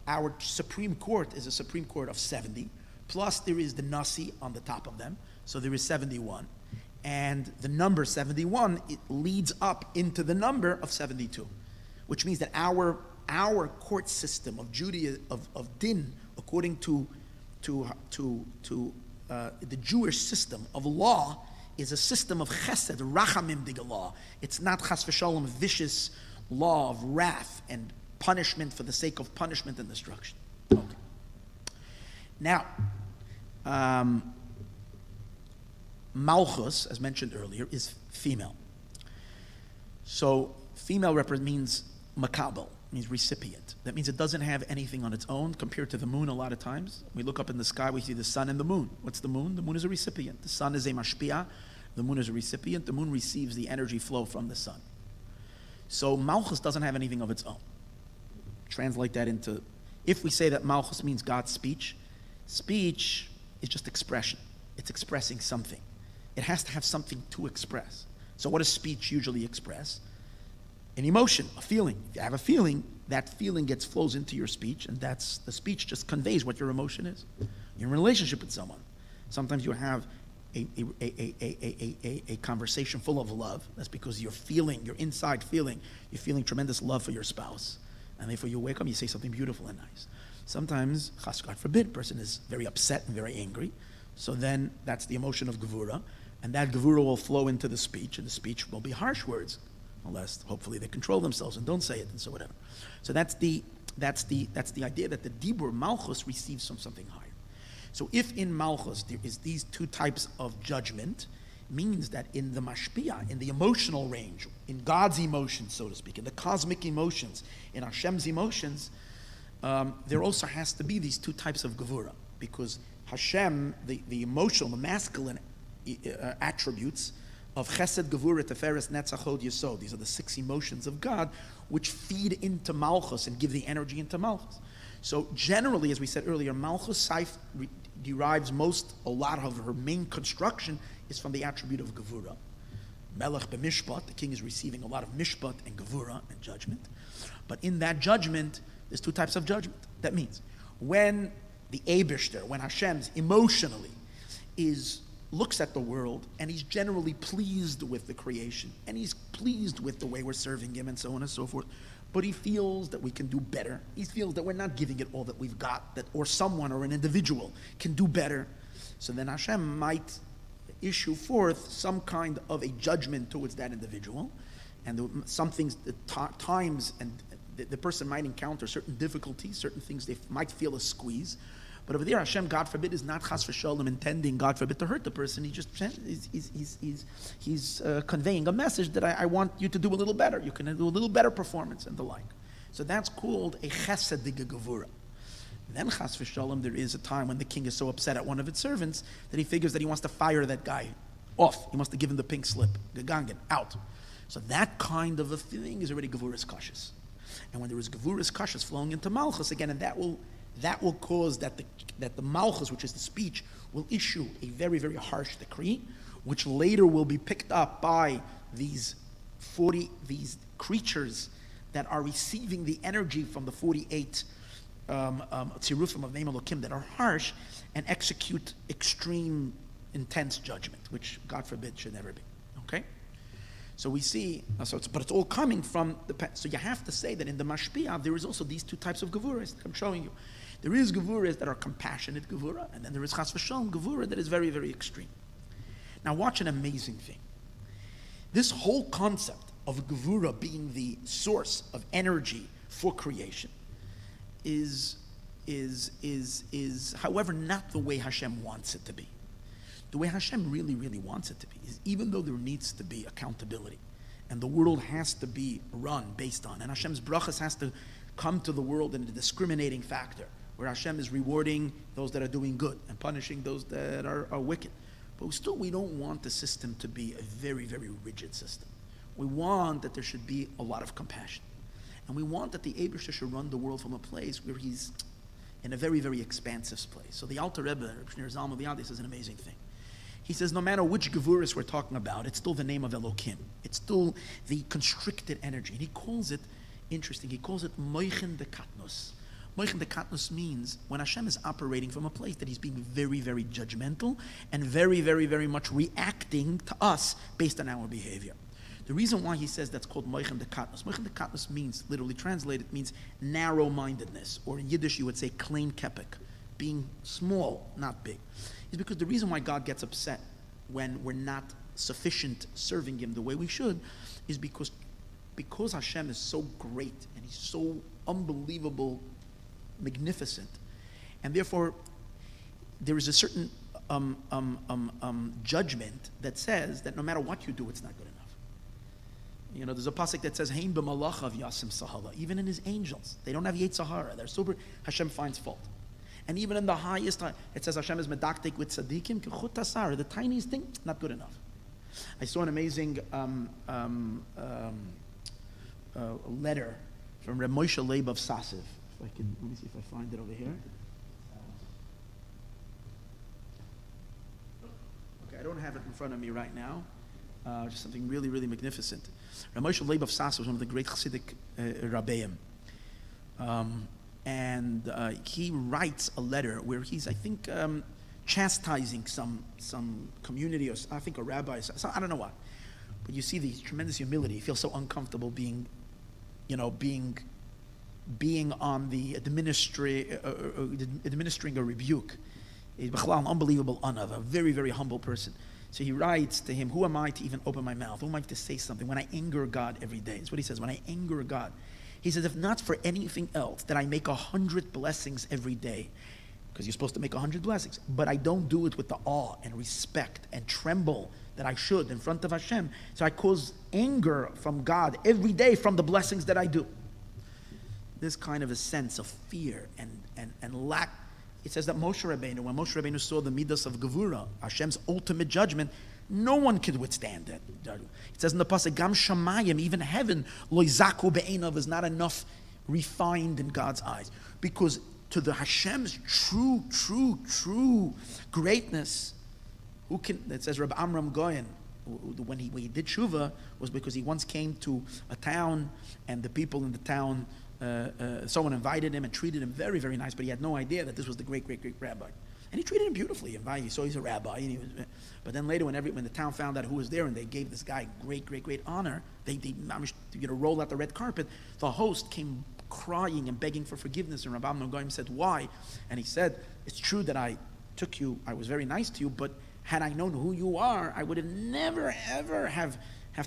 Our Supreme Court is a Supreme Court of 70, plus there is the Nasi on the top of them, so there is 71. And the number 71, it leads up into the number of 72, which means that our court system of Judaism, of Din, according to the Jewish system of law, is a system of chesed, rachamim diga law. It's not chas v'shalom, vicious law of wrath and punishment for the sake of punishment and destruction. Okay. Now, Malchus, as mentioned earlier, is female. So female means makabel, means recipient. That means it doesn't have anything on its own compared to the moon a lot of times. We look up in the sky, we see the sun and the moon. What's the moon? The moon is a recipient. The sun is a mashpia. The moon is a recipient. The moon receives the energy flow from the sun. So Malchus doesn't have anything of its own. Translate that into, if we say that Malchus means God's speech, speech is just expression. It's expressing something. It has to have something to express. So what does speech usually express? An emotion, a feeling. If you have a feeling, that feeling flows into your speech, and the speech just conveys what your emotion is. You're in a relationship with someone. Sometimes you have a conversation full of love. That's because you're inside feeling, you're feeling tremendous love for your spouse. And therefore you wake up, you say something beautiful and nice. Sometimes, God forbid, a person is very upset and very angry. So then that's the emotion of gevura. And that gevura will flow into the speech, and the speech will be harsh words, unless hopefully they control themselves and don't say it, and so whatever. So that's the idea that the dibur Malchus receives from something higher. So if in Malchus there is these two types of judgment, means that in the mashpia, in the emotional range, in God's emotions, so to speak, in the cosmic emotions, in Hashem's emotions, there also has to be these two types of gevura, because Hashem, the emotional, the masculine attributes of Chesed, Gevurah, Teferes, Netzach, Hod, Yesod. These are the 6 emotions of God which feed into Malchus and give the energy into Malchus. So generally, as we said earlier, Malchus derives a lot of her main construction is from the attribute of Gevurah. Melech b'mishpat, the king is receiving a lot of mishpat and Gevurah and judgment. But in that judgment, there's 2 types of judgment. That means when the Eibishter, when Hashem's emotionally looks at the world, and he's generally pleased with the creation, and he's pleased with the way we're serving him, and so on and so forth, but he feels that we can do better. He feels that we're not giving it all that we've got, or someone or an individual can do better. So then Hashem might issue forth some kind of a judgment towards that individual, and some things, times, and the person might encounter certain difficulties, certain things they might feel a squeeze. But over there, Hashem, God forbid, is not chas v'sholem intending, God forbid, to hurt the person. He's conveying a message that I want you to do a little better. You can do a little better performance and the like. So that's called a chesediga gevura. Then chas v'sholem, there is a time when the king is so upset at one of its servants that he figures that he wants to fire that guy off. He wants to give him the pink slip, gegangen, out. So that kind of a thing is already gevuras kashas. And when there is gevuras kashas flowing into malchus again, and that will cause that the malchus, which is the speech, will issue a very, very harsh decree, which later will be picked up by these creatures that are receiving the energy from the 48 tzirufim of Name Elokim that are harsh, and execute extreme, intense judgment, which God forbid should never be. Okay? So we see, but it's all coming from the past. So you have to say that in the Mashpia, there is also these two types of Gevuras that I'm showing you. There is Gevuras that are compassionate Gevura, and then there is Chas v'Shalom Gevura that is very, very extreme. Now watch an amazing thing. This whole concept of Gevura being the source of energy for creation is however not the way Hashem wants it to be. The way Hashem really, really wants it to be is even though there needs to be accountability and the world has to be run based on, and Hashem's brachas has to come to the world in a discriminating factor, where Hashem is rewarding those that are doing good and punishing those that are wicked. But still, we don't want the system to be a very, very rigid system. We want that there should be a lot of compassion. And we want that the Eibusher should run the world from a place where he's in a very, very expansive place. So the Alter Rebbe, Rabbi Zalman Liadi, says an amazing thing. He says no matter which Gevuras we're talking about, it's still the name of Elokim. It's still the constricted energy. And he calls it, interesting, he calls it Moichen de Katnos. Moichen de Katnos means when Hashem is operating from a place that he's being very, very judgmental and very, very, very much reacting to us based on our behavior. The reason why he says that's called Moichen de Katnos means, literally translated, means narrow-mindedness, or in Yiddish you would say klein kepek, being small, not big. Is because the reason why God gets upset when we're not sufficient serving him the way we should is because Hashem is so great and he's so unbelievable, magnificent, and therefore there is a certain judgment that says that no matter what you do, it's not good enough. You know, there's a pasuk that says, "Hein b'malachav yasim sahala." Even in his angels, they don't have yetzer hara. They're super. Hashem finds fault. And even in the highest, it says Hashem is medaktik with tzaddikim, k'chut tasar, the tiniest thing, not good enough. I saw an amazing letter from Reb Moshe Leib of Sasiv. If I can, let me see if I find it over here. Okay, I don't have it in front of me right now. Just something really, really magnificent. Reb Moshe Leib of Sasiv was one of the great Chassidic Rabbeim. And he writes a letter where he's, I think, chastising some community, or I think a rabbi, so I don't know what. But you see the tremendous humility. He feels so uncomfortable being on the administering a rebuke. He's an unbelievable anav, a very, very humble person. So he writes to him, who am I to even open my mouth? Who am I to say something when I anger God every day? That's what he says, when I anger God. He says, if not for anything else, that I make 100 blessings every day, because you're supposed to make 100 blessings, but I don't do it with the awe and respect and tremble that I should in front of Hashem. So I cause anger from God every day from the blessings that I do. This kind of a sense of fear and lack. It says that Moshe Rabbeinu, when Moshe Rabbeinu saw the midas of Gevura, Hashem's ultimate judgment, no one could withstand that. It says in the pasuk, Gam Shamayim, even heaven, lo yizaku be'einav, is not enough refined in God's eyes. Because to the Hashem's true greatness, who can, it says Rabbi Amram Goyen, when he did tshuva, was because he once came to a town, and the people in the town, someone invited him and treated him very, very nice, but he had no idea that this was the great rabbi. And he treated him beautifully. He saw he's a rabbi. And but then later, when the town found out who was there, and they gave this guy great honor, they rolled out the red carpet. The host came crying and begging for forgiveness, and Rabbi Amnon Goyim said, "Why?" And he said, "It's true that I took you. I was very nice to you, but had I known who you are, I would have never ever have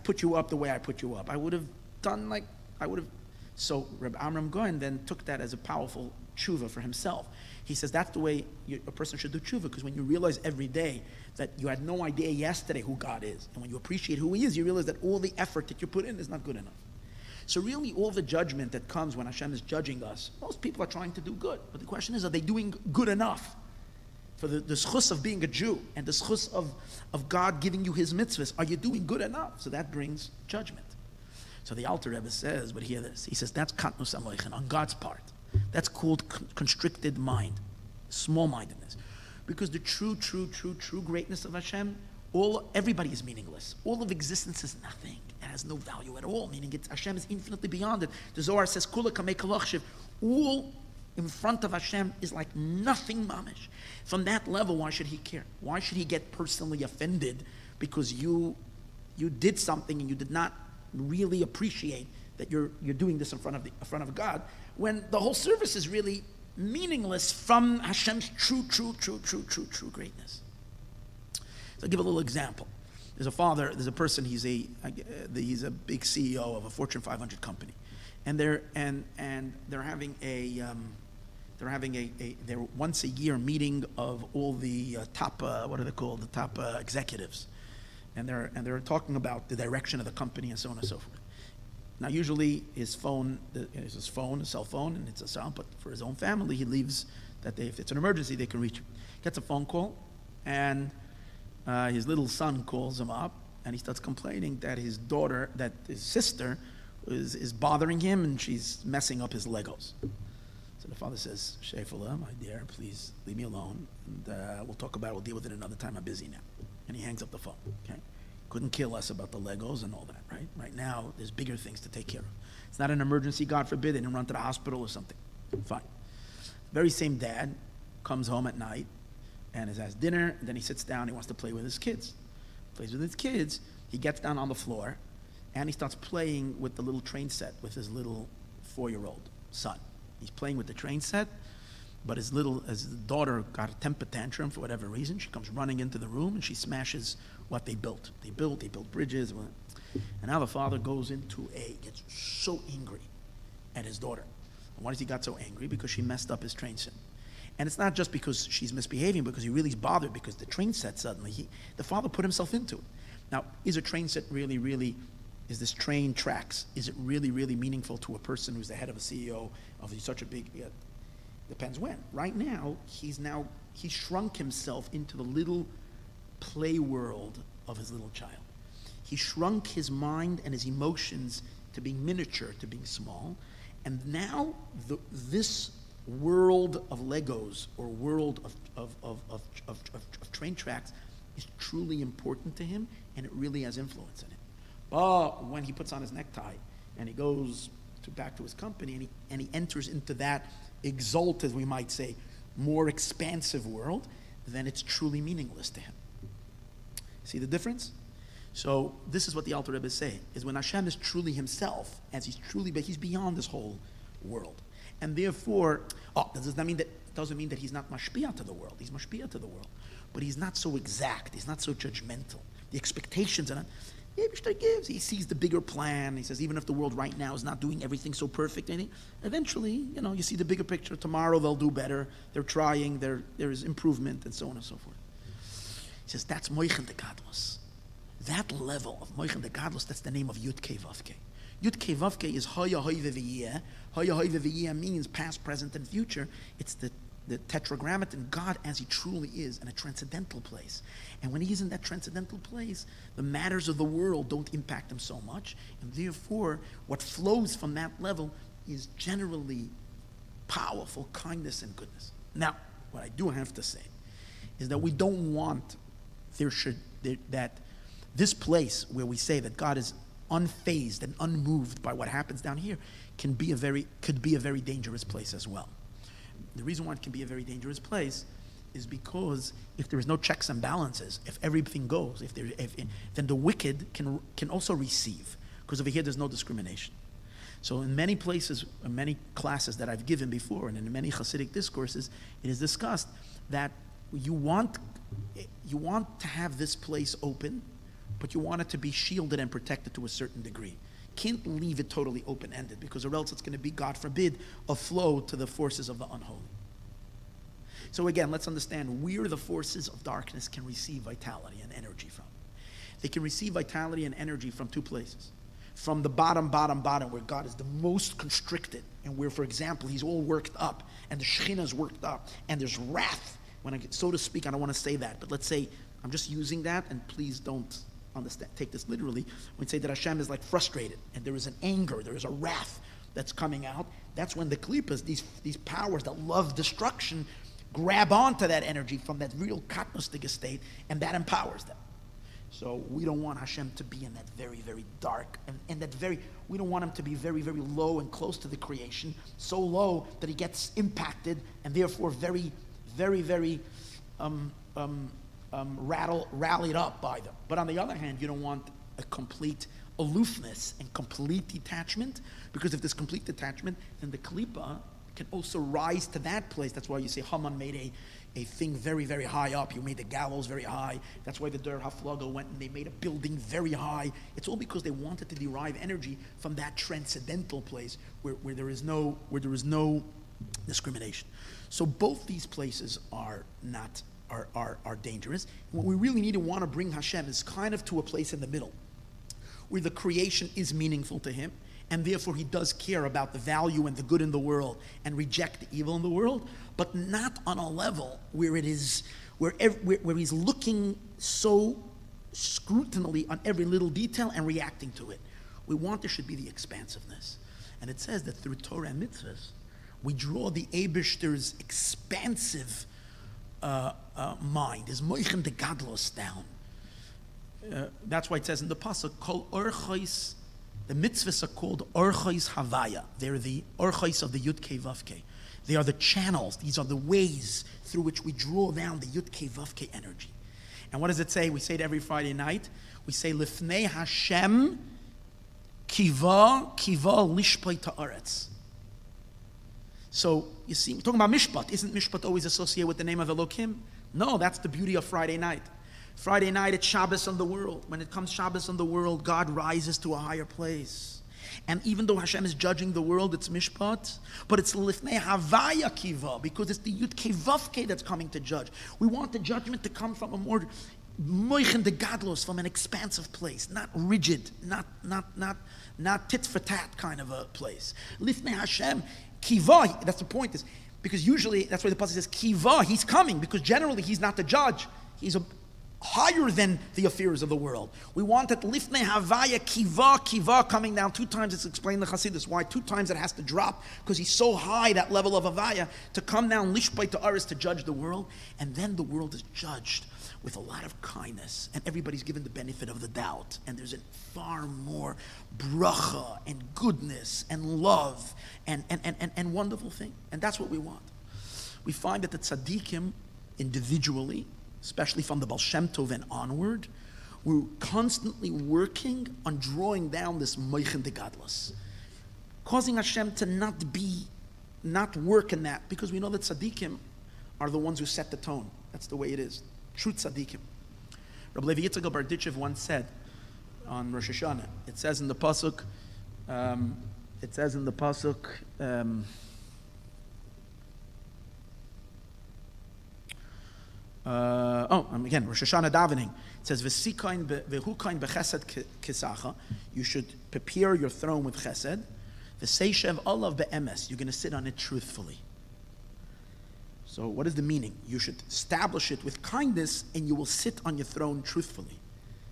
put you up the way I put you up. I would have done like I would have." So Rabbi Amram Goyen then took that as a powerful tshuva for himself. He says that's the way a person should do tshuva, because when you realize every day that you had no idea yesterday who God is, and when you appreciate who he is, you realize that all the effort that you put in is not good enough. So really all the judgment that comes when Hashem is judging us, most people are trying to do good. But the question is, are they doing good enough? For the schus of being a Jew and the schus of God giving you his mitzvahs, are you doing good enough? So that brings judgment. So the Alter Rebbe says, but hear this, he says that's katnus amoichen on God's part. That's called constricted mind, small-mindedness. Because the true greatness of Hashem, everybody is meaningless. All of existence is nothing. It has no value at all, meaning Hashem is infinitely beyond it. The Zohar says, Kula kamei kalachshiv, all in front of Hashem is like nothing mamish. From that level, why should he care? Why should he get personally offended because you you did something and you did not really appreciate that you're doing this in front of God, when the whole service is really meaningless from Hashem's true greatness. So I'll give a little example. There's a person. He's a big CEO of a Fortune 500 company, and they're having their once a year meeting of all the top what are they called, the top executives, and they're talking about the direction of the company and so on and so forth. Now, usually his cell phone, and it's a cell, but for his own family, he leaves that if it's an emergency, they can reach him. Gets a phone call, and his little son calls him up, and he starts complaining that his sister is bothering him, and she's messing up his Legos. So the father says, Shefala, my dear, please leave me alone, and we'll talk about it, we'll deal with it another time, I'm busy now. And he hangs up the phone, okay? Couldn't kill us about the Legos and all that, right? Right now, there's bigger things to take care of. It's not an emergency, God forbid, they didn't run to the hospital or something. Fine. Very same dad comes home at night and has dinner, and then he sits down, he wants to play with his kids. Plays with his kids, he gets down on the floor, and he starts playing with the little train set with his little 4-year-old son. He's playing with the train set, but his daughter got a temper tantrum for whatever reason. She comes running into the room and she smashes what they built. They built bridges. And now the father gets so angry at his daughter. And why does he got so angry? Because she messed up his train set. And it's not just because she's misbehaving, because he really is bothered because the train set suddenly, the father put himself into it. Now, is a train set really, is this train tracks, is it really meaningful to a person who's the head of a CEO of such a big, depends when. Right now, he shrunk himself into the little play world of his little child. He shrunk his mind and his emotions to being miniature, to being small. And now this world of Legos or world of train tracks is truly important to him, and it really has influence in him. But when he puts on his necktie and he goes back to his company and he enters into that exalted, we might say, more expansive world, then it's truly meaningless to him. See the difference? So this is what the Alter Rebbe is saying, is when Hashem is truly himself, but he's beyond this whole world. And therefore, doesn't mean that he's not mashpia to the world. He's mashpia to the world. But he's not so exact. He's not so judgmental. The expectations are not... He sees the bigger plan. He says, even if the world right now is not doing everything so perfect, eventually, you see the bigger picture. Tomorrow they'll do better. They're trying. There is improvement, and so on and so forth. He says, that's Moichen de Gadlus. That level of Moichen de Gadlus, that's the name of Yud Kei Vav Kei. Yud Kei Vav Kei is Hoya Hoy V'Viyeh. Hoya Hoy V'Viyeh means past, present, and future. It's the tetragrammaton God as he truly is in a transcendental place. And when he's in that transcendental place, the matters of the world don't impact him so much, and therefore what flows from that level is generally powerful kindness and goodness. Now, what I do have to say is that we don't want that this place where we say that God is unfazed and unmoved by what happens down here could be a very dangerous place as well. The reason why it can be a very dangerous place is because if there is no checks and balances, if everything goes, then the wicked can also receive, because over here there's no discrimination. So in many places, in many classes that I've given before, and in many Chassidic discourses, it is discussed that you want to have this place open, but you want it to be shielded and protected to a certain degree. Can't leave it totally open-ended, because or else it's going to be, God forbid, a flow to the forces of the unholy. So again, let's understand where the forces of darkness can receive vitality and energy from. They can receive vitality and energy from two places. From the bottom, where God is the most constricted, and where, for example, he's all worked up, and the Shekhinah is worked up, and there's wrath. So to speak, I don't want to say that, but let's say, I'm just using that, and please don't take this literally. When we say that Hashem is like frustrated, and there is an anger, there is a wrath that's coming out, that's when the klipas, these powers that love destruction, grab onto that energy from that real katnostic state, and that empowers them. So we don't want Hashem to be in that very, very dark, and we don't want him to be very, very low and close to the creation, so low that he gets impacted, and therefore very, very, very rallied up by them. But on the other hand, you don't want a complete aloofness and complete detachment, because if there's complete detachment, then the klipa can also rise to that place. That's why you say Haman made a thing very, very high up. You made the gallows very high. That's why the Der Haflaga went and they made a building very high. It's all because they wanted to derive energy from that transcendental place where there is no discrimination. So both these places are dangerous. And what we really need to want to bring Hashem is kind of to a place in the middle, where the creation is meaningful to him, and therefore he does care about the value and the good in the world and reject the evil in the world, but not on a level where it is where he's looking so scrutinally on every little detail and reacting to it. We want there should be the expansiveness. And it says that through Torah and mitzvahs, we draw the Eibishter's expansive mind, his moichen de gadlos down. That's why it says in the pasuk, Kol orchos, the mitzvahs are called orchos havaya. They're the orchos of the Yud Kei Vav Kei. They are the channels. These are the ways through which we draw down the Yud Kei Vav Kei energy. And what does it say? We say it every Friday night. We say Lifnei Hashem kiva lishpoi ta'aretz. So you see, we're talking about mishpat. Isn't mishpat always associated with the name of Elokim? No, that's the beauty of Friday night. Friday night, it's Shabbos on the world. When it comes Shabbos on the world, God rises to a higher place. And even though Hashem is judging the world, it's mishpat, but it's lifnei havaya kiva, because it's the Yud Kei Vav Kei that's coming to judge. We want the judgment to come from a more moichen de gadlos, from an expansive place, not rigid, not tit for tat kind of a place. Lifnei Hashem kiva. That's the point. Is because usually that's why the pasuk says kiva. He's coming, because generally he's not the judge. He's higher than the affairs of the world. We want that lifnei havaya kiva coming down 2 times. It's explained in the Chassidus why 2 times it has to drop, because he's so high, that level of havaya, to come down lishpai to aris, to judge the world, and then the world is judged with a lot of kindness, and everybody's given the benefit of the doubt, and there's a far more bracha and goodness and love and wonderful thing, and that's what we want. We find that the tzaddikim individually, especially from the Baal Shem Tov and onward, we're constantly working on drawing down this moichen de gadlos, causing Hashem to not work in that, because we know that tzaddikim are the ones who set the tone. That's the way it is. True tzaddikim. Rabbi Yitzchak Barditchev once said on Rosh Hashanah, it says in the pasuk, again, Rosh Hashanah davening. It says, "V'sikain v'hukain b'chesed kisacha." You should prepare your throne with chesed. V'seishev olav be'emes. You're going to sit on it truthfully. So, what is the meaning? You should establish it with kindness, and you will sit on your throne truthfully.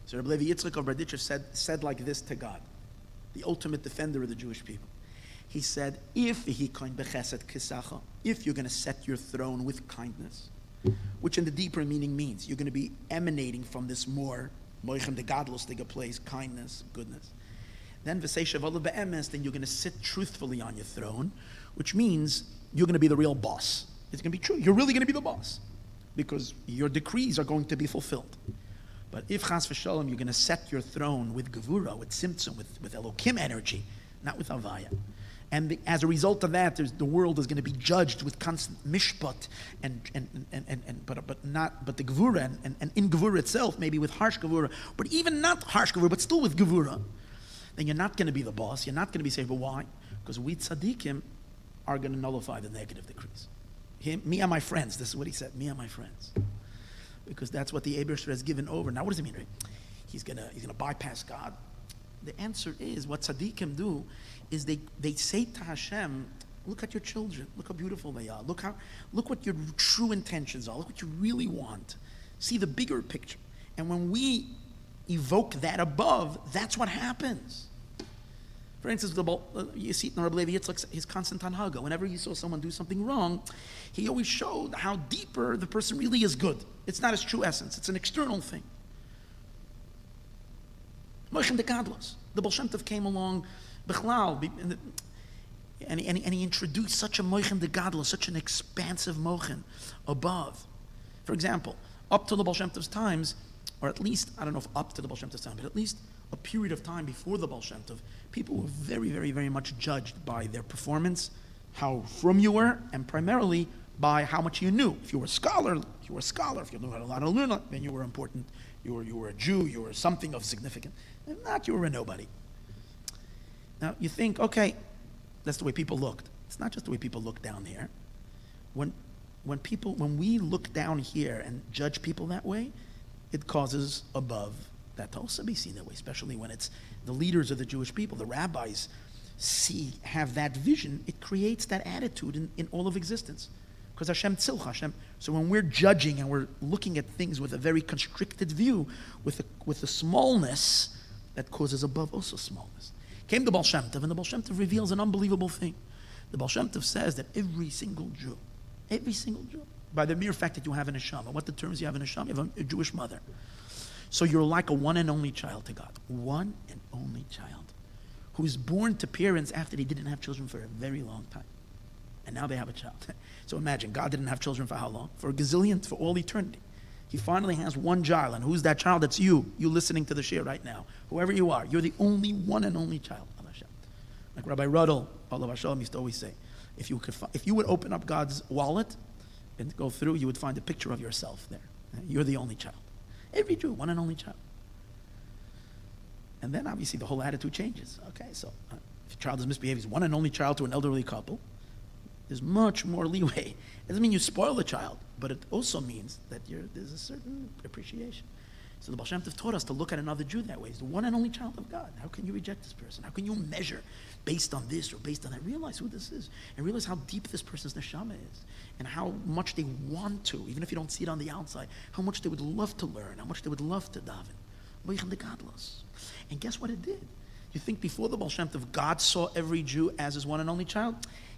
So, Rabbi Yitzchak of Berditchev said like this to God, the ultimate defender of the Jewish people. He said, "If v'hikain b'chesed kisacha, if you're going to set your throne with kindness." Which in the deeper meaning means you're going to be emanating from this more moichem de gadlos place, kindness, goodness. Then v'seishav olav be'emes, then you're going to sit truthfully on your throne, which means you're going to be the real boss. It's going to be true. You're really going to be the boss, because your decrees are going to be fulfilled. But if chas v'shalom, you're going to set your throne with gevura, with simtzum, with Elokim energy, not with avaya. And as a result of that, the world is going to be judged with constant mishpat, but the gevura and in gevura itself, maybe with harsh gevura, but even not harsh gevura, but still with gevura, then you're not going to be the boss. You're not going to be saved. But why? Because we tzaddikim are going to nullify the negative decrees. Me and my friends. This is what he said. Me and my friends, because that's what the Eibishter has given over. Now, what does it mean? Right? He's gonna bypass God. The answer is, what tzaddikim do is they say to Hashem, look at your children, look how beautiful they are, look what your true intentions are, look what you really want. See the bigger picture. And when we evoke that above, that's what happens. For instance, you see it in Rabbi Yitzchak, his constant anhaga. Whenever he saw someone do something wrong, he always showed how deeper the person really is good. It's not his true essence, it's an external thing. Moichem de gadlos. The Baal Shem Tov came along, and he introduced such a moichem de gadlos, such an expansive moichem above. For example, up to the Baal Shem Tov's times, or at least, I don't know if up to the Baal Shem Tov's time, but at least a period of time before the Baal Shem Tov, people were very, very, very much judged by their performance, how frum you were, and primarily by how much you knew. If you were a scholar, you were a scholar. If you knew a lot of learn, then you were important. You were a Jew. You were something of significance. If not, you were a nobody. Now you think, okay, that's the way people looked. It's not just the way people look down here. When we look down here and judge people that way, it causes above that to also be seen that way, especially when it's the leaders of the Jewish people, the rabbis, have that vision. It creates that attitude in all of existence. Because Hashem tzilcha, Hashem. So when we're judging and we're looking at things with a very constricted view, with the smallness, that causes above also smallness. Came the Baal Shem Tov, and the Baal Shem Tov reveals an unbelievable thing. The Baal Shem Tov says that every single Jew, by the mere fact that you have an neshama, what determines you have an neshama? You have a Jewish mother. So you're like a one and only child to God. One and only child who is born to parents after they didn't have children for a very long time. And now they have a child. So imagine, God didn't have children for how long? For a gazillion, for all eternity. He finally has one child, and who's that child? That's you listening to the shir right now. Whoever you are, you're the only one and only child of Hashem. Like Rabbi Rudel, Allah Hashem, used to always say, if you would open up God's wallet and go through, you would find a picture of yourself there. You're the only child. Every Jew, one and only child. And then obviously the whole attitude changes. Okay, so if your child is misbehaving, he's one and only child to an elderly couple, there's much more leeway. It doesn't mean you spoil the child, but it also means that there's a certain appreciation. So the Baal Shem Tov taught us to look at another Jew that way. He's the one and only child of God. How can you reject this person? How can you measure based on this or based on that? Realize who this is and realize how deep this person's neshama is and how much they want to, even if you don't see it on the outside, how much they would love to learn, how much they would love to daven. And guess what it did? You think before the Baal Shem Tov, God saw every Jew as his one and only child?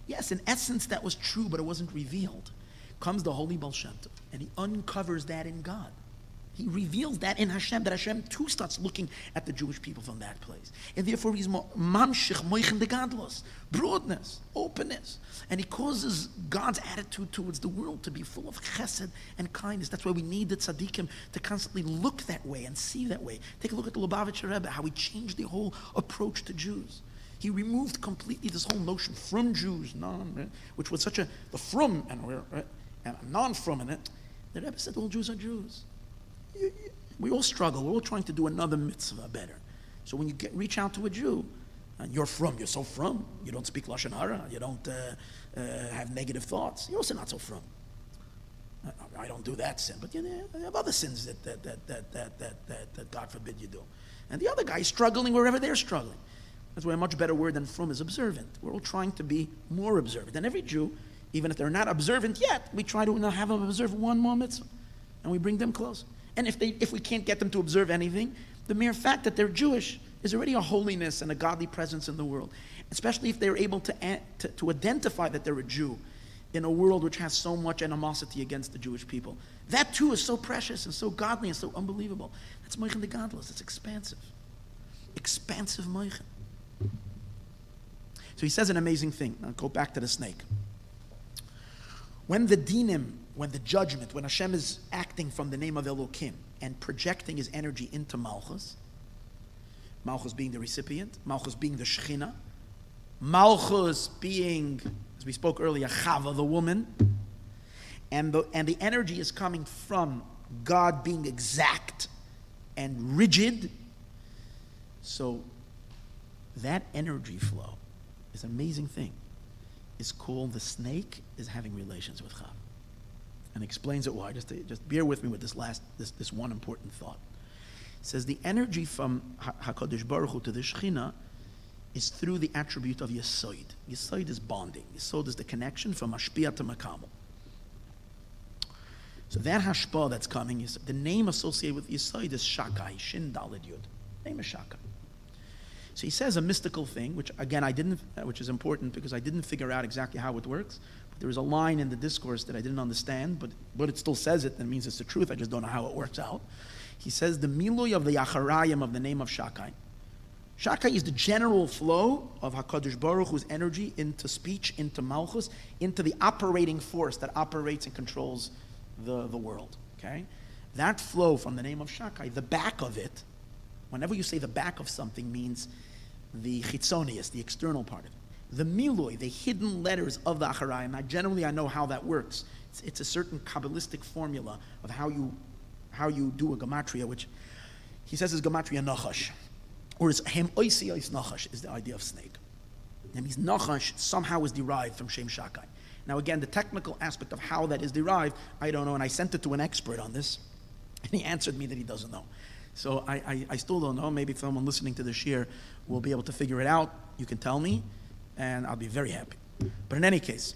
Yes, in essence that was true, but it wasn't revealed. Comes the holy Baal Shem Tov, and he uncovers that in God. He reveals that in Hashem, that Hashem too starts looking at the Jewish people from that place. And therefore he's mamshich moichen de gadlos, broadness, openness. And he causes God's attitude towards the world to be full of chesed and kindness. That's why we need the tzaddikim to constantly look that way and see that way. Take a look at the Lubavitcher Rebbe, how he changed the whole approach to Jews. He removed completely this whole notion from Jews, which was such the from and non-from in it. The Rebbe said all Jews are Jews. We all struggle. We're all trying to do another mitzvah better. So when you reach out to a Jew, and you're so from, you don't speak Lashon Hara, you don't have negative thoughts, you're also not so from. I don't do that sin, but you have other sins that God forbid you do. And the other guy is struggling wherever they're struggling. That's why a much better word than from is observant. We're all trying to be more observant. And every Jew, even if they're not observant yet, we try to have them observe one more mitzvah. And we bring them close. And if we can't get them to observe anything, the mere fact that they're Jewish is already a holiness and a godly presence in the world. Especially if they're able to identify that they're a Jew in a world which has so much animosity against the Jewish people. That too is so precious and so godly and so unbelievable. That's moichen de gadlos. It's expansive. Expansive moichen. So he says an amazing thing. I'll go back to the snake. When the dinim, when the judgment, when Hashem is acting from the name of Elokim and projecting his energy into Malchus, Malchus being the recipient, Malchus being the Shechina, Malchus being, as we spoke earlier, Chava, the woman, and the energy is coming from God being exact and rigid. So that energy flow is an amazing thing. Is called the snake is having relations with Chava. And explains it why. Just bear with me with this one important thought. It says the energy from HaKadosh Baruch Hu to the Shechina is through the attribute of Yesod. Yesod is bonding. Yesod is the connection from Mashpia to Makabel. So that Hashpah that's coming, the name associated with Yesod is Shakai, Shin Daled Yud. Name is Shakai. So he says a mystical thing, which again which is important because I didn't figure out exactly how it works. But there was a line in the discourse that I didn't understand, but it still says it, and it means it's the truth. I just don't know how it works out. He says the milui of the Yacharayim of the name of Shakai. Shakai is the general flow of HaKadosh Baruch Hu's energy into speech, into Malchus, into the operating force that operates and controls the world. Okay, that flow from the name of Shakai, the back of it. Whenever you say the back of something means the chitzonius, the external part of it. The miloi, the hidden letters of the acharayim. Now, generally, I know how that works. It's a certain Kabbalistic formula of how you do a gematria, which he says is gematria nachash, or is hem oisi ois nachash is the idea of snake. That means nachash somehow is derived from Shem Shakai. Now, again, the technical aspect of how that is derived, I don't know, and I sent it to an expert on this, and he answered me that he doesn't know. So I still don't know. Maybe if someone listening to the shir will be able to figure it out. You can tell me, and I'll be very happy. But in any case,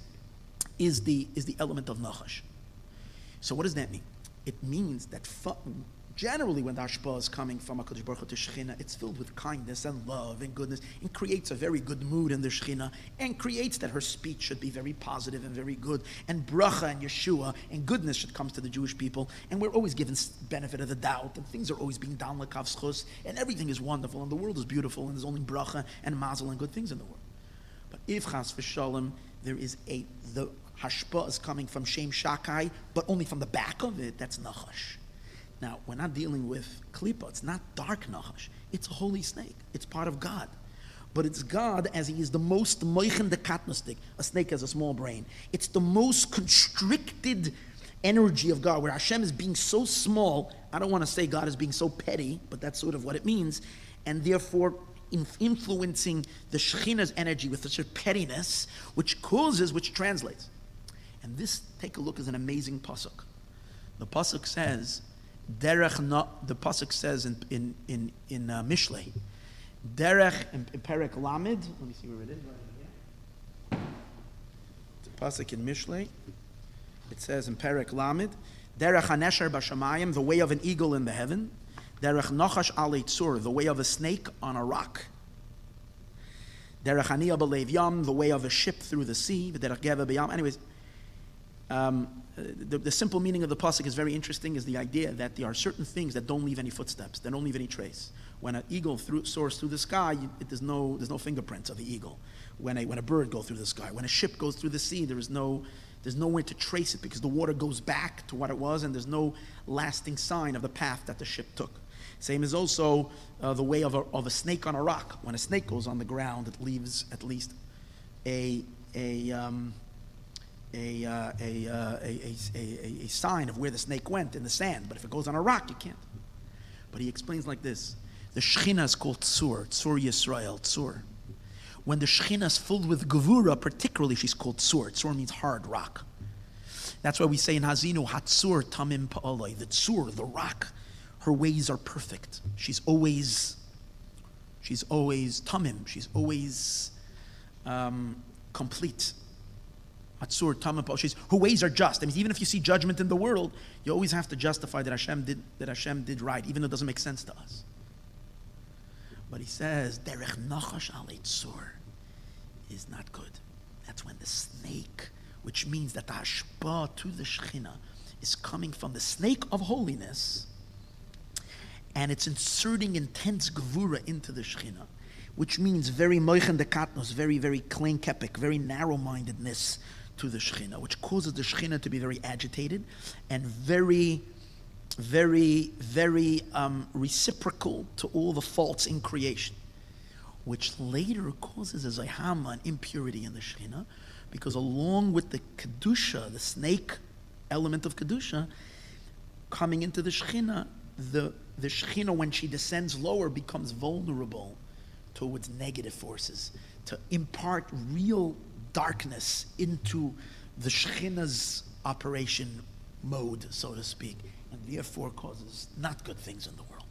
is the element of nachash. So what does that mean? It means that generally when the hashpah is coming from HaKadosh Baruch Hu to Shechina, it's filled with kindness and love and goodness, and creates a very good mood in the Shechina, and creates that her speech should be very positive and very good, and bracha and Yeshua and goodness should come to the Jewish people, and we're always given benefit of the doubt, and things are always being done like kavschus, and everything is wonderful, and the world is beautiful, and there's only bracha and mazel and good things in the world. But if chas v'shalom, there is the hashpah is coming from Shem Shakai, but only from the back of it, that's nachash. Now, we're not dealing with klipa. It's not dark nachash. It's a holy snake. It's part of God. But it's God as he is the most moichen de katnostik. A snake has a small brain. It's the most constricted energy of God, where Hashem is being so small. I don't want to say God is being so petty, but that's sort of what it means. And therefore, influencing the Shechina's energy with such a pettiness, which translates. And this, take a look, is an amazing pasuk. The pasuk says, the pasuk says in Mishlei, derech in Perek Lamed. Let me see where it is. The pasuk in Mishlei. It says in Perek Lamed, derech hanesher b'shamayim, the way of an eagle in the heaven. Derech nachash alei tzur, the way of a snake on a rock. Derech haniya b'leiv yam, the way of a ship through the sea. Derech geva b'yam. Anyways. The simple meaning of the pasuk is very interesting, is the idea that there are certain things that don't leave any footsteps, that don't leave any trace. When an eagle soars through the sky, there's no fingerprints of the eagle. When a bird goes through the sky, when a ship goes through the sea, there's nowhere to trace it, because the water goes back to what it was, and there's no lasting sign of the path that the ship took. Same is also the way of a snake on a rock. When a snake goes on the ground, it leaves at least a sign of where the snake went in the sand. But if it goes on a rock, you can't. But he explains like this. The Shechina is called Tzur Yisroel, Tzur. When the Shechina is filled with Gevura, particularly, she's called Tzur. Tzur means hard rock. That's why we say in Hazinu, Hatzur Tamim Pa'alai, the Tzur, the rock, her ways are perfect. She's always Tamim, she's always complete. Atzur, Tamim, her ways are just. That means even if you see judgment in the world, you always have to justify that Hashem did right, even though it doesn't make sense to us. But he says, Derech nachash alei tzur is not good. That's when the snake, which means that the hashpah to the Shechina is coming from the snake of holiness, and it's inserting intense gevura into the Shechina, which means very moichen de katnos, very, very klein kepik, very narrow-mindedness to the Shechina, which causes the Shechina to be very agitated and very, very, very reciprocal to all the faults in creation, which later causes a zayhama, an impurity in the Shechina, because along with the Kedusha, the snake element of Kedusha, coming into the Shechina, the Shechina, when she descends lower, becomes vulnerable towards negative forces, to impart real darkness into the Shechina's operation mode, so to speak, and therefore causes not good things in the world.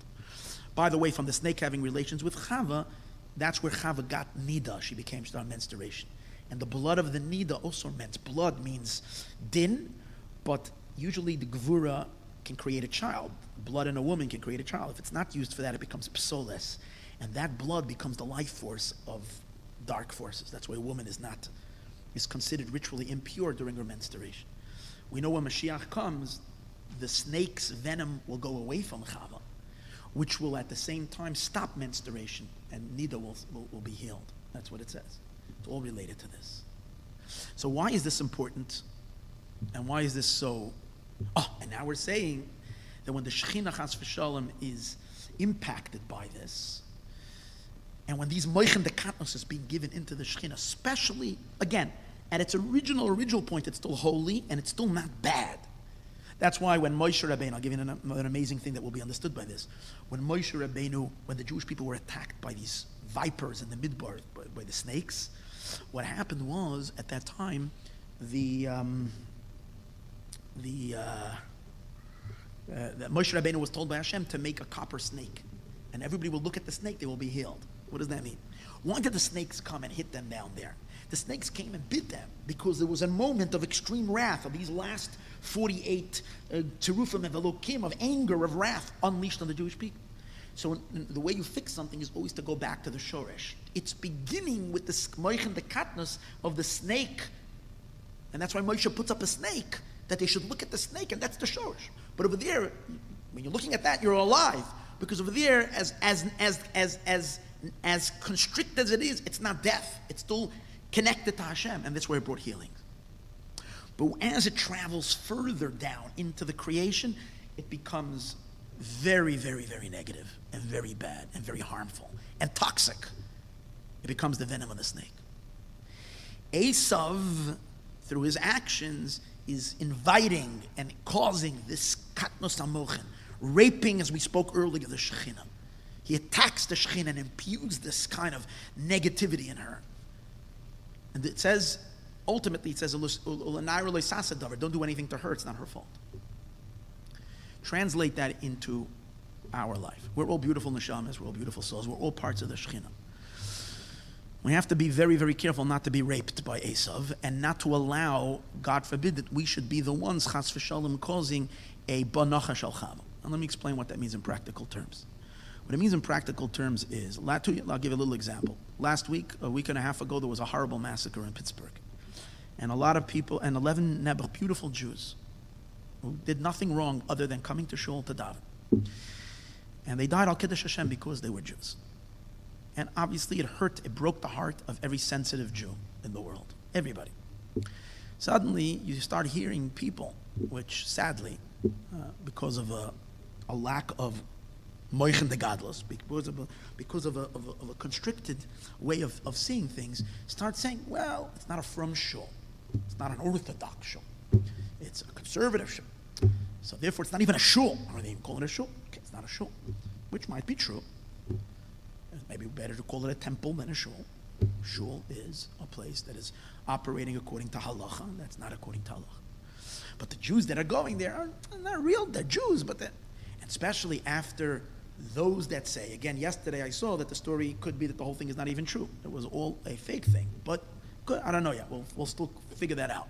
By the way, from the snake having relations with Chava, that's where Chava got Nida. She became menstruation. And the blood of the Nida also meant, blood means din, but usually the Gevura can create a child. Blood in a woman can create a child. If it's not used for that, it becomes psoles. And that blood becomes the life force of dark forces. That's why a woman is considered ritually impure during her menstruation. We know when Mashiach comes, the snake's venom will go away from Chava, which will at the same time stop menstruation, and Nida will be healed. That's what it says. It's all related to this. So why is this important? And why is this so? And now we're saying that when the Shechina Chas v'Shalom is impacted by this. And when these moichin dekatnos is being given into the Shekhinah, especially, again, at its original point, it's still holy and it's still not bad. That's why when Moshe Rabbeinu, I'll give you an amazing thing that will be understood by this. When Moshe Rabbeinu, when the Jewish people were attacked by these vipers in the Midbar, by the snakes, what happened was, at that time, Moshe Rabbeinu was told by Hashem to make a copper snake. And everybody will look at the snake, they will be healed. What does that mean? Why did the snakes come and hit them down there? The snakes came and bit them because there was a moment of extreme wrath of these last 48 terufim of Elokim, of anger, of wrath unleashed on the Jewish people. So the way you fix something is always to go back to the shoresh. It's beginning with the moichin, the katnus of the snake. And that's why Moshe puts up a snake, that they should look at the snake, and that's the shoresh. But over there, when you're looking at that, you're alive. Because over there, as constricted as it is, it's not death. It's still connected to Hashem, and that's where it brought healing. But as it travels further down into the creation, it becomes very, very, very negative and very bad and very harmful and toxic. It becomes the venom of the snake. Esau, through his actions, is inviting and causing this katnos hamochin, raping, as we spoke earlier, the Shekhinah. He attacks the Shekhinah and imbues this kind of negativity in her. And it says, ultimately, it says, don't do anything to her, it's not her fault. Translate that into our life. We're all beautiful neshamas, we're all beautiful souls, we're all parts of the Shekhinah. We have to be very, very careful not to be raped by Esau and not to allow, God forbid, that we should be the ones, chas v'shalom, causing a banacha shel chava. And let me explain what that means in practical terms. What it means in practical terms is, I'll give you a little example. Last week, a week and a half ago, there was a horrible massacre in Pittsburgh. And a lot of people, and 11 beautiful Jews, who did nothing wrong other than coming to shul to daven. And they died al Kiddush Hashem because they were Jews. And obviously it hurt, it broke the heart of every sensitive Jew in the world. Everybody. Suddenly, you start hearing people, which sadly, because of a lack of moichin de gadlos, because of a constricted way of seeing things, start saying, well, it's not a frum shul. It's not an orthodox shul. It's a conservative shul. So therefore, it's not even a shul. Or they even call it a shul. Okay, it's not a shul, which might be true. It's maybe better to call it a temple than a shul. Shul is a place that is operating according to halacha. That's not according to halacha. But the Jews that are going there are not real. They're Jews, but and especially after those that say, again, yesterday I saw that the story could be that the whole thing is not even true. It was all a fake thing. But good, I don't know yet. We'll still figure that out.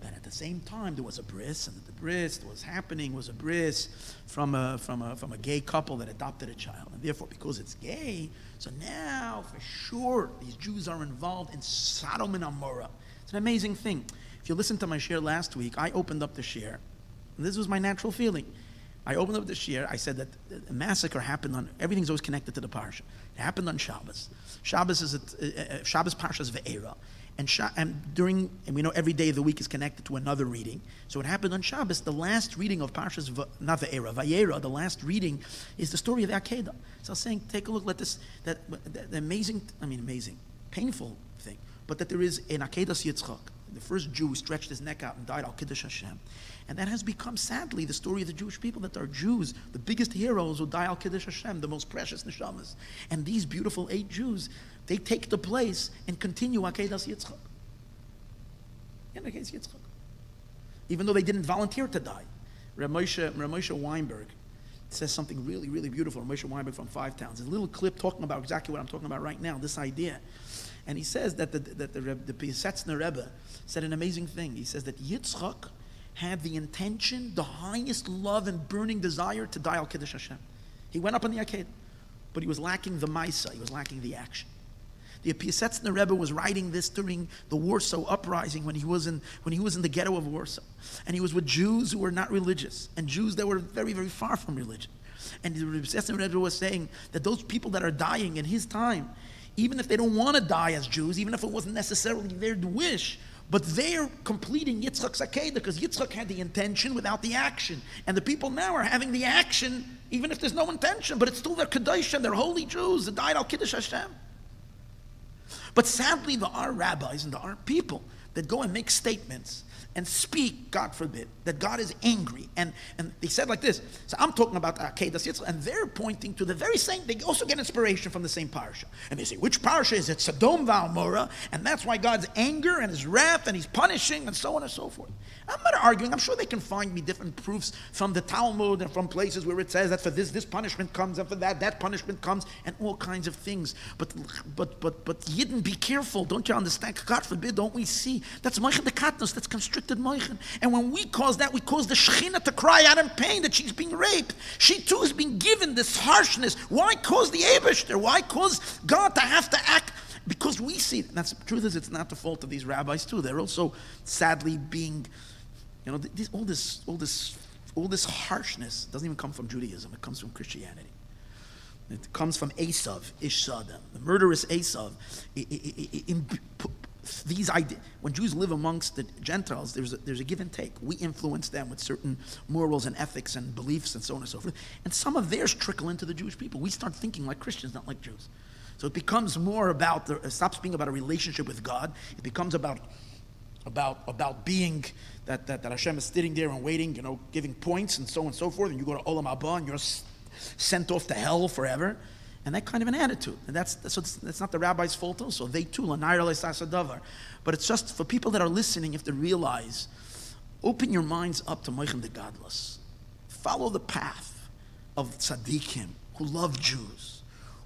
But at the same time, there was a bris, and the bris that was happening was a bris from a gay couple that adopted a child. And therefore, because it's gay, so now, for sure, these Jews are involved in Sodom and Amorah. It's an amazing thing. If you listened to my share last week, I opened up the share, and this was my natural feeling. I opened up the share. I said that the massacre happened on, everything's always connected to the parsha. It happened on Shabbos. Shabbos is Shabbos Parshas Ve'era. And we know every day of the week is connected to another reading. So it happened on Shabbos. The last reading of Parshas not Ve'era, Vayera, the last reading is the story of the Akedah. So I was saying, take a look at this, the amazing, painful thing, but that there is an Akedas Yitzchak, the first Jew who stretched his neck out and died al Kiddush Hashem. And that has become, sadly, the story of the Jewish people, that are Jews, the biggest heroes who die al Kiddush Hashem, the most precious neshamas. And these beautiful 8 Jews, they take the place and continue Akedas Yitzchak. Akedas Yitzchak. Even though they didn't volunteer to die. Rav Moshe Weinberg says something really, really beautiful. Rav Moshe Weinberg from Five Towns. There's a little clip talking about exactly what I'm talking about right now, this idea. And he says that the Piasetzner Rebbe said an amazing thing. He says that Yitzchak had the intention, the highest love and burning desire to die al Kiddush Hashem. He went up on the Akedah, but he was lacking the Maisa, he was lacking the action. The Piasetzner Rebbe was writing this during the Warsaw uprising when he was in the ghetto of Warsaw, and he was with Jews who were not religious and Jews that were very, very far from religion. And the Piasetzner Rebbe was saying that those people that are dying in his time, even if they don't want to die as Jews, even if it wasn't necessarily their wish, But they're completing Yitzchak's Akedah because Yitzchak had the intention without the action. And the people now are having the action even if there's no intention, but it's still their Kedoshim, they're holy Jews, they died al Kiddush Hashem. But sadly, there are rabbis and there are people that go and make statements and speak, God forbid, that God is angry. And they said like this. So I'm talking about Akedas Yitzchak, and they're pointing to the very same, they also get inspiration from the same parsha. And they say, which parsha is it? Sodom Valmorah, and that's why God's anger and his wrath and he's punishing and so on and so forth. I'm not arguing. I'm sure they can find me different proofs from the Talmud and from places where it says that for this punishment comes, and for that punishment comes, and all kinds of things. But Yidden, be careful. Don't you understand? God forbid, don't we see? That's Moichin de Katnos, that's constricted Moichin. And when we cause that, we cause the Shechina to cry out in pain that she's being raped. She too is being given this harshness. Why cause the Eibishter? Why cause God to have to act? Because we see it. And that's, the truth is, it's not the fault of these rabbis too. They're also sadly being, all this harshness doesn't even come from Judaism. It comes from Christianity. It comes from Esau, Ishadam, the murderous Esau. These ideas, when Jews live amongst the Gentiles, there's a give and take. We influence them with certain morals and ethics and beliefs and so on and so forth. And some of theirs trickle into the Jewish people. We start thinking like Christians, not like Jews. So it becomes more about, it stops being about a relationship with God. It becomes about being that Hashem is sitting there and waiting, giving points and so on and so forth, and you go to Olam Haba and you're sent off to hell forever, and that kind of an attitude. And that's not the rabbi's fault also. They too, l'nayr l'sasadavar. But it's just for people that are listening, you have to realize, open your minds up to Moichin de Gadlus. Follow the path of tzaddikim who love Jews.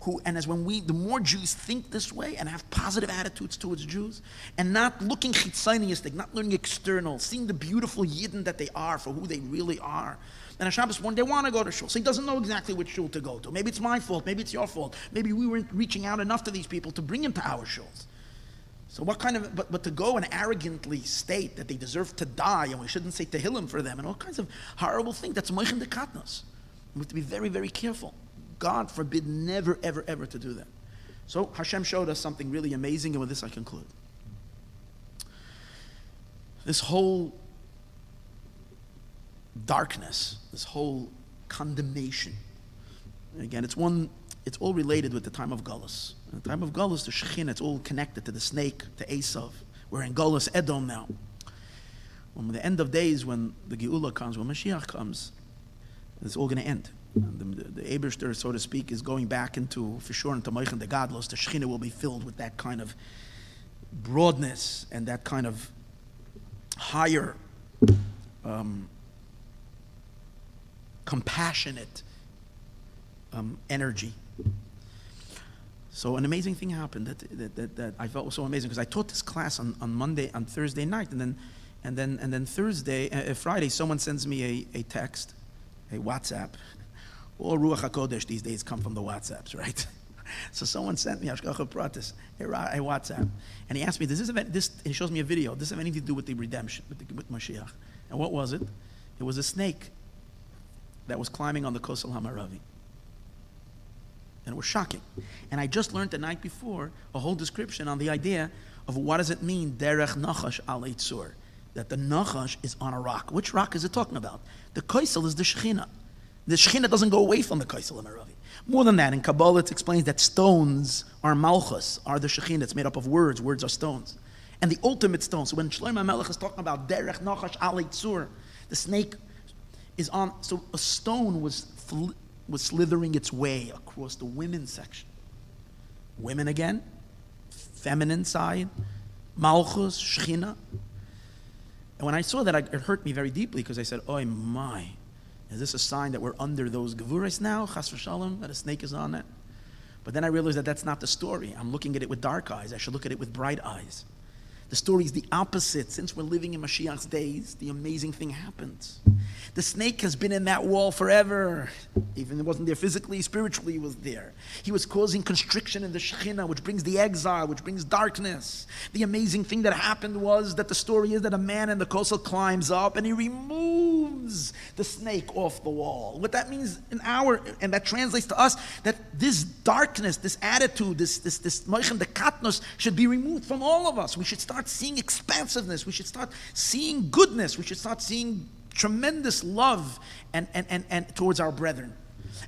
The more Jews think this way and have positive attitudes towards Jews, and not looking chitzoniistic, not learning external, seeing the beautiful Yidden that they are for who they really are. And on Shabbos one day want to go to shul, so he doesn't know exactly which shul to go to. Maybe it's my fault, maybe it's your fault. Maybe we weren't reaching out enough to these people to bring him to our shuls. So what kind of, but to go and arrogantly state that they deserve to die and we shouldn't say Tehillim for them and all kinds of horrible things, that's Moichin de Katnos. We have to be very, very careful. God forbid never, ever, ever to do that. So Hashem showed us something really amazing, and with this I conclude. This whole darkness, this whole condemnation, and again, it's all related with the time of Galus. In the time of Galus, the Shekhinah, it's all connected to the snake, to Esau. We're in Galus Edom now. When the end of days, when the Geula comes, when Mashiach comes, it's all going to end. The Eibishter, so to speak, is going back into Moichin de Gadlos. The Shekhinah will be filled with that kind of broadness and that kind of higher, compassionate energy. So an amazing thing happened that I felt was so amazing, because I taught this class on Thursday night, and then Friday, someone sends me a text, a WhatsApp. All Ruach HaKodesh these days come from the WhatsApps, right? So someone sent me Hashgacha Pratis, a WhatsApp, and he asked me, he shows me a video, does this have anything to do with the redemption, with Mashiach? And what was it? It was a snake that was climbing on the Kosel HaMaravi. And it was shocking. And I just learned the night before a whole description on the idea of what does it mean, Derech Nachash Al Eitzur, that the Nachash is on a rock. Which rock is it talking about? The Kosel is the Shekhinah. The Shekhinah doesn't go away from the Kosel HaMaravi. More than that, in Kabbalah it explains that stones are Malchus, are the Shekhinah. It's made up of words. Words are stones. And the ultimate stone. So when Shlomo HaMelech is talking about Derech Nachash Al Eitzur, the snake is on. So a stone was slithering its way across the women's section. Women again, feminine side, Malchus, Shekhinah. And when I saw that, it hurt me very deeply, because I said, oh my, is this a sign that we're under those Gevuras now, Chas v'Shalom, that a snake is on it? But then I realized that that's not the story. I'm looking at it with dark eyes. I should look at it with bright eyes. The story is the opposite. Since we're living in Mashiach's days, the amazing thing happens. The snake has been in that wall forever. Even it wasn't there physically, spiritually it was there. He was causing constriction in the Shekhinah, which brings the exile, which brings darkness. The amazing thing that happened was that the story is that a man in the Kosel climbs up and he removes the snake off the wall. What that means and that translates to us, that this darkness, this attitude, this Maayon dekatnos should be removed from all of us. We should start seeing expansiveness. We should start seeing goodness. We should start seeing tremendous love and towards our brethren.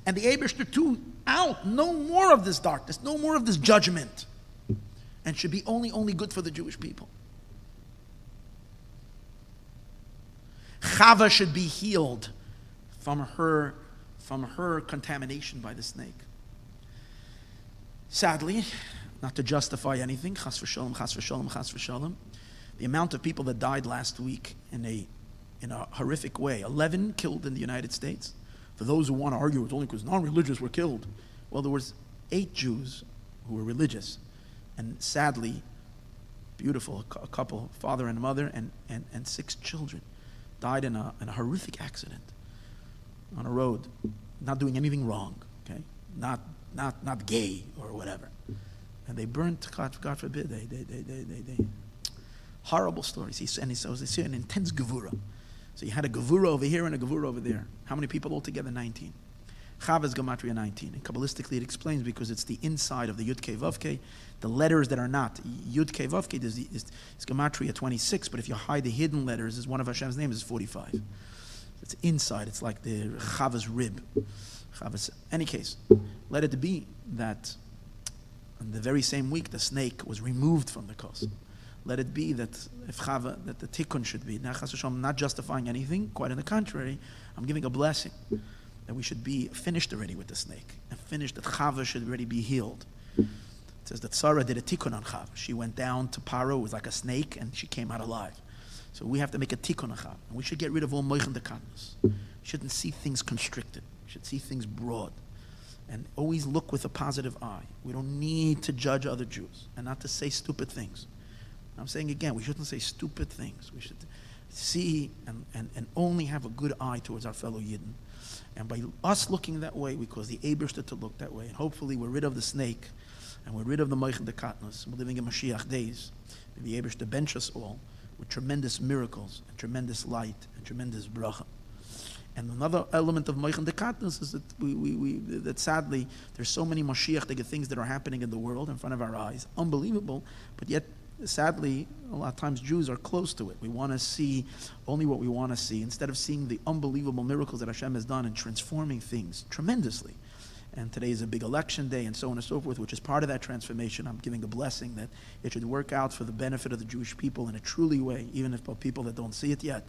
And the Eibishter too, no more of this darkness, no more of this judgment. And should be only good for the Jewish people. Chava should be healed from her contamination by the snake. Sadly, not to justify anything, chas v'shalom, chas v'shalom, chas v'shalom, the amount of people that died last week in a horrific way, 11 killed in the United States. For those who want to argue it's only because non-religious were killed, well, there was 8 Jews who were religious. And sadly, beautiful, a couple, father and mother, and 6 children died in a horrific accident on a road, not doing anything wrong, okay? Not gay or whatever. And they burnt, God forbid, they horrible stories. He says they see an intense gevura. So you had a gevura over here and a gevura over there. How many people altogether? 19. Chava is gematria 19. And Kabbalistically it explains because it's the inside of the Yud Kei Vav Kei. The letters that are not Yud Kei Vav Kei is gematria 26, but if you hide the hidden letters, is one of Hashem's names is 45. It's inside. It's like the Chava's rib. Any case, let it be that in the very same week the snake was removed from the coast. Let it be that if Chava, that the tikkun should be. Now, I'm not justifying anything. Quite on the contrary, I'm giving a blessing that we should be finished already with the snake and finished that Chava should already be healed. It says that Sarah did a tikkun on Chava. She went down to Paro, it was like a snake, and she came out alive. So we have to make a tikkun on Chava. And we should get rid of all Maayon dekatnos. We shouldn't see things constricted. We should see things broad. And always look with a positive eye. We don't need to judge other Jews and not to say stupid things. I'm saying again, we shouldn't say stupid things. We should see and only have a good eye towards our fellow Yidden. And by us looking that way, we cause the Eibishter to look that way. And hopefully we're rid of the snake and we're rid of the Maayon dekatnos. We're living in Mashiach days. May the Eibishter bench us all with tremendous miracles and tremendous light and tremendous bracha. And another element of Maayon dekatnos is that that sadly there's so many Mashiach things that are happening in the world in front of our eyes. Unbelievable, but yet sadly, a lot of times Jews are close to it. We want to see only what we want to see instead of seeing the unbelievable miracles that Hashem has done in transforming things tremendously. And today is a big election day and so on and so forth, which is part of that transformation. I'm giving a blessing that it should work out for the benefit of the Jewish people in a truly way, even if for people that don't see it yet.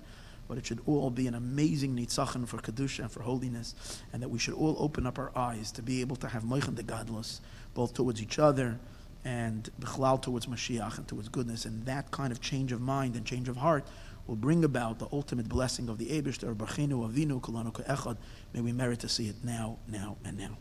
But it should all be an amazing nitzachon for Kedusha and for holiness, and that we should all open up our eyes to be able to have Maayon dekatnos, both towards each other and b'chlal towards Mashiach and towards goodness. And that kind of change of mind and change of heart will bring about the ultimate blessing of the Eibishter, B'chinu Avinu Kulanu Ka'echad. May we merit to see it now, and now.